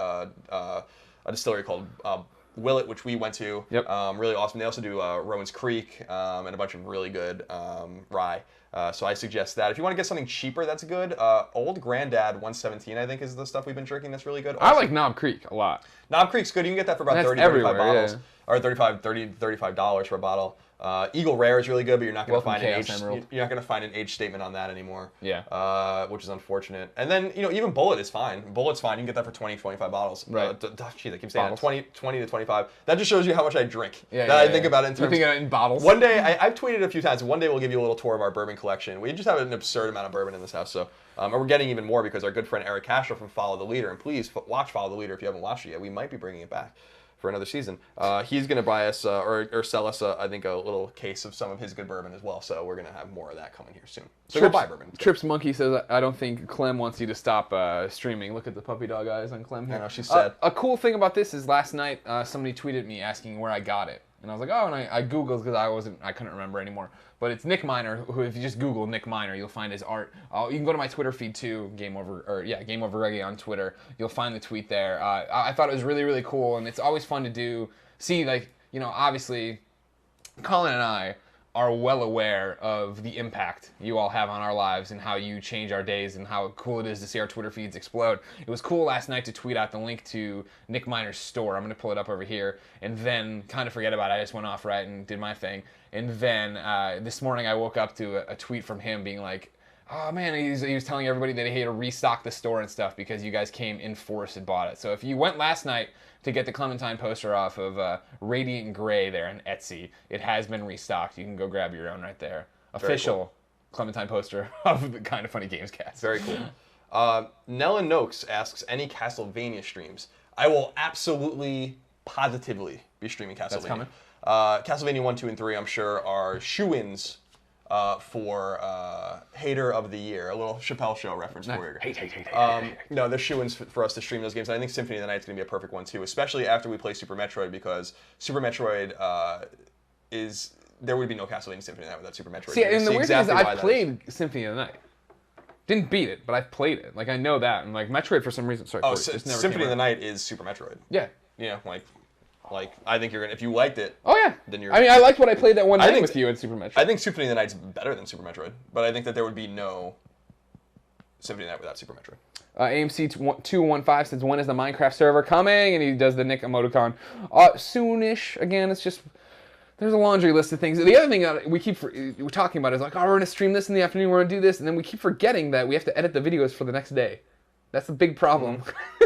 a distillery called Willet, which we went to.
Yep.
Really awesome. They also do Rowan's Creek and a bunch of really good rye. So I suggest that. If you want to get something cheaper that's good, Old Grandad 117, I think, is the stuff we've been drinking that's really good. Also,
I like Knob Creek a lot.
Knob Creek's good. You can get that for about 35 bottles. Yeah. Or $35 for a bottle. Eagle Rare is really good, but you're not going to find an age statement on that anymore.
Yeah.
Which is unfortunate. And then even Bullet is fine. Bullet's fine. You can get that for 20, 25 bottles.
Right.
Geez, I keep saying that. 20 to 25. That just shows you how much I drink.
Yeah.
I think about it in terms.
You're thinking in bottles.
One day, I've tweeted a few times. One day we'll give you a little tour of our bourbon collection. We just have an absurd amount of bourbon in this house. So, and we're getting even more because our good friend Eric Castro from Follow the Leader, and please watch Follow the Leader if you haven't watched it yet. We might be bringing it back for another season. He's going to buy us or sell us, I think, a little case of some of his good bourbon as well. So we're going to have more of that coming here soon. So go buy bourbon.
Trips Monkey says, I don't think Clem wants you to stop streaming. Look at the puppy dog eyes on Clem here.
I know, she's sad.
A cool thing about this is last night somebody tweeted me asking where I got it. And I was like, oh, and I Googled because I couldn't remember anymore. But it's Nick Miner, who if you just Google Nick Miner, you'll find his art. You can go to my Twitter feed too, Game Over Reggae on Twitter. You'll find the tweet there. I thought it was really, really cool, and it's always fun to see, like, you know, obviously, Colin and I are well aware of the impact you all have on our lives and how you change our days and how cool it is to see our Twitter feeds explode. It was cool last night to tweet out the link to Nick Miner's store. I'm going to pull it up over here and then kind of forget about it. I just went off right and did my thing. And then this morning I woke up to a tweet from him being like, oh man, he was telling everybody that he had to restock the store and stuff because you guys came in force and bought it. So if you went last night to get the Clementine poster off of Radiant Gray there on Etsy, it has been restocked. You can go grab your own right there. Official cool. Clementine poster of the Kind of Funny Games cast.
Very cool. Nella Noakes asks, any Castlevania streams? I will absolutely, positively be streaming Castlevania.
That's coming.
Castlevania 1, 2, and 3, I'm sure, are shoo-ins for Hater of the Year, a little Chappelle Show reference for you. Hate. No, they're shoo-ins for us to stream those games. And I think Symphony of the Night is going to be a perfect one too, especially after we play Super Metroid, because Super Metroid there would be no Castlevania Symphony of the Night without Super Metroid.
See, and the weird thing is I played Symphony of the Night. Didn't beat it, but I played it. Like, I know that. And like Metroid for some reason, sorry.
Oh, Symphony of the Night is Super Metroid.
Yeah.
You know, like I think you're gonna, if you liked it.
Oh yeah.
Then you're.
I mean, I liked what I played that one night with you in Super Metroid.
I think Symphony of the Night's better than Super Metroid, but I think that there would be no Symphony of the Night without Super Metroid.
AMC215 says, when is the Minecraft server coming? And he does the Nick emoticon. Soonish. Again, it's just, there's a laundry list of things. The other thing that we're talking about is like, oh, we're going to stream this in the afternoon, we're going to do this, and then we keep forgetting that we have to edit the videos for the next day. That's a big problem.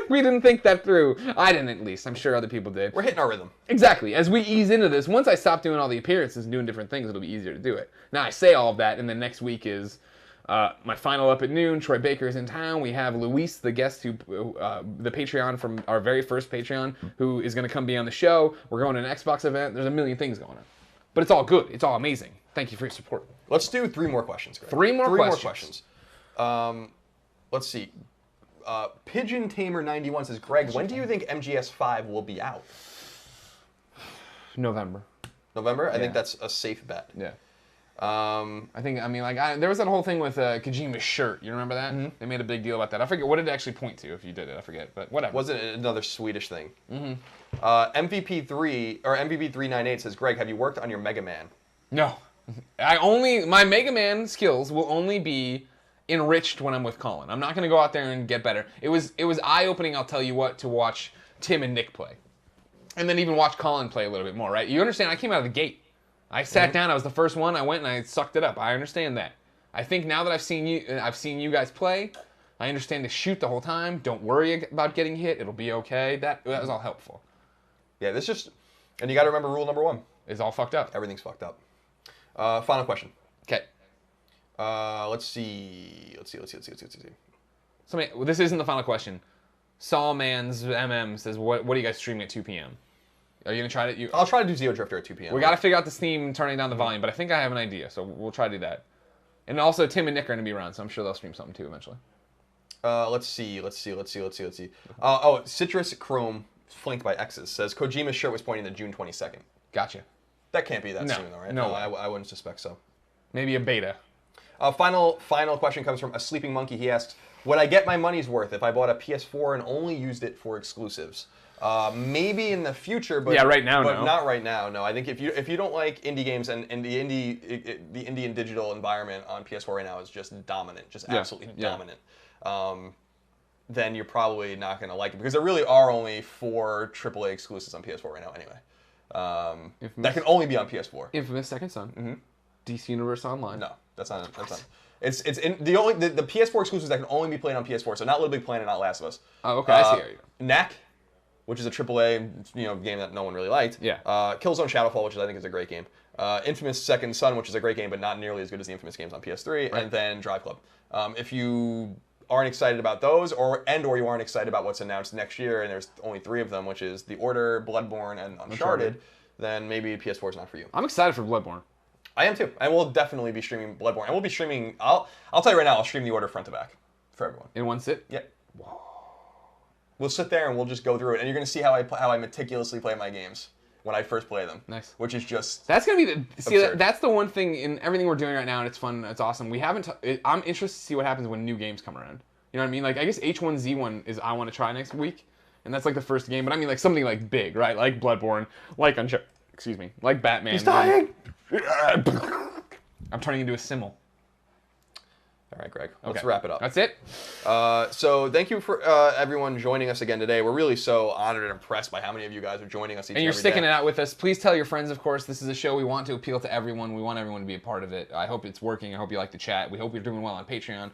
We didn't think that through. I didn't, at least. I'm sure other people did.
We're hitting our rhythm.
Exactly. As we ease into this, once I stop doing all the appearances and doing different things, it'll be easier to do it. Now, I say all of that, and then next week is my final up at noon. Troy Baker's in town. We have Luis, the guest, the Patreon from our very first Patreon, who is going to come be on the show. We're going to an Xbox event. There's a million things going on. But it's all good. It's all amazing. Thank you for your support.
Let's do 3 more questions, Greg.
Three more questions.
Let's see. Pigeon Tamer 91 says, Greg, when do you think MGS5 will be out?
November.
November? I think that's a safe bet.
Yeah. I think, I mean, like, there was that whole thing with Kojima's shirt. You remember that? Mm-hmm. They made a big deal about that. I forget, what did it actually point to if you did it? I forget, but whatever.
Wasn't it another Swedish thing? Mm-hmm. MVP398 says, Greg, have you worked on your Mega Man?
No. My Mega Man skills will only be enriched when I'm with Colin. I'm not going to go out there and get better. It was eye-opening, I'll tell you what, to watch Tim and Nick play. And then even watch Colin play a little bit more, right? You understand, I came out of the gate. I sat down, I was the first one, I went and I sucked it up. I understand that. I think now that I've seen you guys play, I understand to shoot the whole time. Don't worry about getting hit. It'll be okay. That was all helpful.
Yeah, and you got to remember rule number 1.
It's all fucked up.
Everything's fucked up. Final question.
Okay.
Let's see.
Well, this isn't the final question. Sawman's MM says, what are you guys streaming at 2 p.m.? Are you going to try to...
I'll try to do Zero Drifter at 2 p.m.
We got to figure out the Steam turning down the volume, but I think I have an idea, so we'll try to do that. And also, Tim and Nick are going to be around, so I'm sure they'll stream something too eventually.
Let's see. Citrus Chrome, flanked by X's, says, Kojima's shirt was pointing to June 22nd.
Gotcha.
That can't be that soon, though, right?
No,
I wouldn't suspect so.
Maybe a beta.
Final question comes from a sleeping monkey. He asks, would I get my money's worth if I bought a PS4 and only used it for exclusives? Maybe in the future, but
right now,
but not right now. No, I think if you don't like indie games and the indie and digital environment on PS4 right now is just dominant, just absolutely dominant. Then you're probably not going to like it because there really are only 4 AAA exclusives on PS4 right now. Anyway, that can only be on PS4.
Infamous Second Son, DC Universe Online.
No, that's not. It's in the PS4 exclusives that can only be played on PS4. So not Little Big Planet, not Last of Us.
Oh, okay, I see.
Knack. which is a AAA game that no one really liked.
Yeah.
Killzone Shadowfall, which I think is a great game. Infamous Second Son, which is a great game, but not nearly as good as the Infamous games on PS3. Right. And then Drive Club. If you aren't excited about those, or you aren't excited about what's announced next year, and there's only 3 of them, which is The Order, Bloodborne, and Uncharted, then maybe PS4 is not for you.
I'm excited for Bloodborne.
I am too. I will definitely be streaming Bloodborne. And we'll be streaming. I'll tell you right now. I'll stream The Order front to back for everyone.
In one sit?
Yeah. We'll sit there and we'll just go through it, and you're gonna see how I meticulously play my games when I first play them.
Nice.
Which is just
that's gonna be
absurd.
That's the one thing in everything we're doing right now, and it's fun. It's awesome. We haven't. I'm interested to see what happens when new games come around. You know what I mean? Like I guess H1Z1 is I want to try next week, and that's like the first game. But I mean like something like big, right? Like Bloodborne, like Uncharted. Excuse me, like Batman.
He's dying.
I'm turning into a Simmel.
All right, Greg. Let's wrap it up.
That's it.
So thank you for everyone joining us again today. We're really so honored and impressed by how many of you guys are joining us each
and you're
every
sticking
day.
it out with us. Please tell your friends, of course. This is a show we want to appeal to everyone. We want everyone to be a part of it. I hope it's working. I hope you like the chat. We hope you're doing well on Patreon.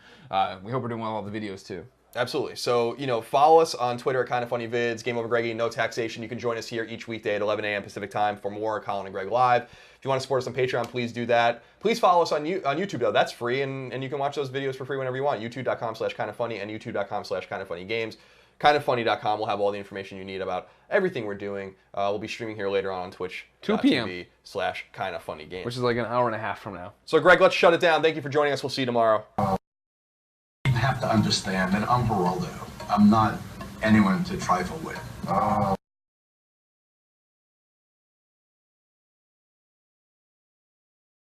We hope we're doing well on all the videos, too.
Absolutely. So, follow us on Twitter at Kinda Funny Vids, Game Over Greggy, No Taxation. You can join us here each weekday at 11 a.m. Pacific Time for more Colin and Greg Live. If you want to support us on Patreon, please do that. Please follow us on YouTube, though. That's free, and you can watch those videos for free whenever you want. YouTube.com/kindafunny and YouTube.com/kindafunnygames. Kindafunny.com will have all the information you need about everything we're doing. We'll be streaming here later on Twitch.
2 p.m.
TV/kindafunnygames.
Which is like an hour and a half from now.
So, Greg, let's shut it down. Thank you for joining us. We'll see you tomorrow.
You have to understand that I'm Geraldo. I'm not anyone to trifle with.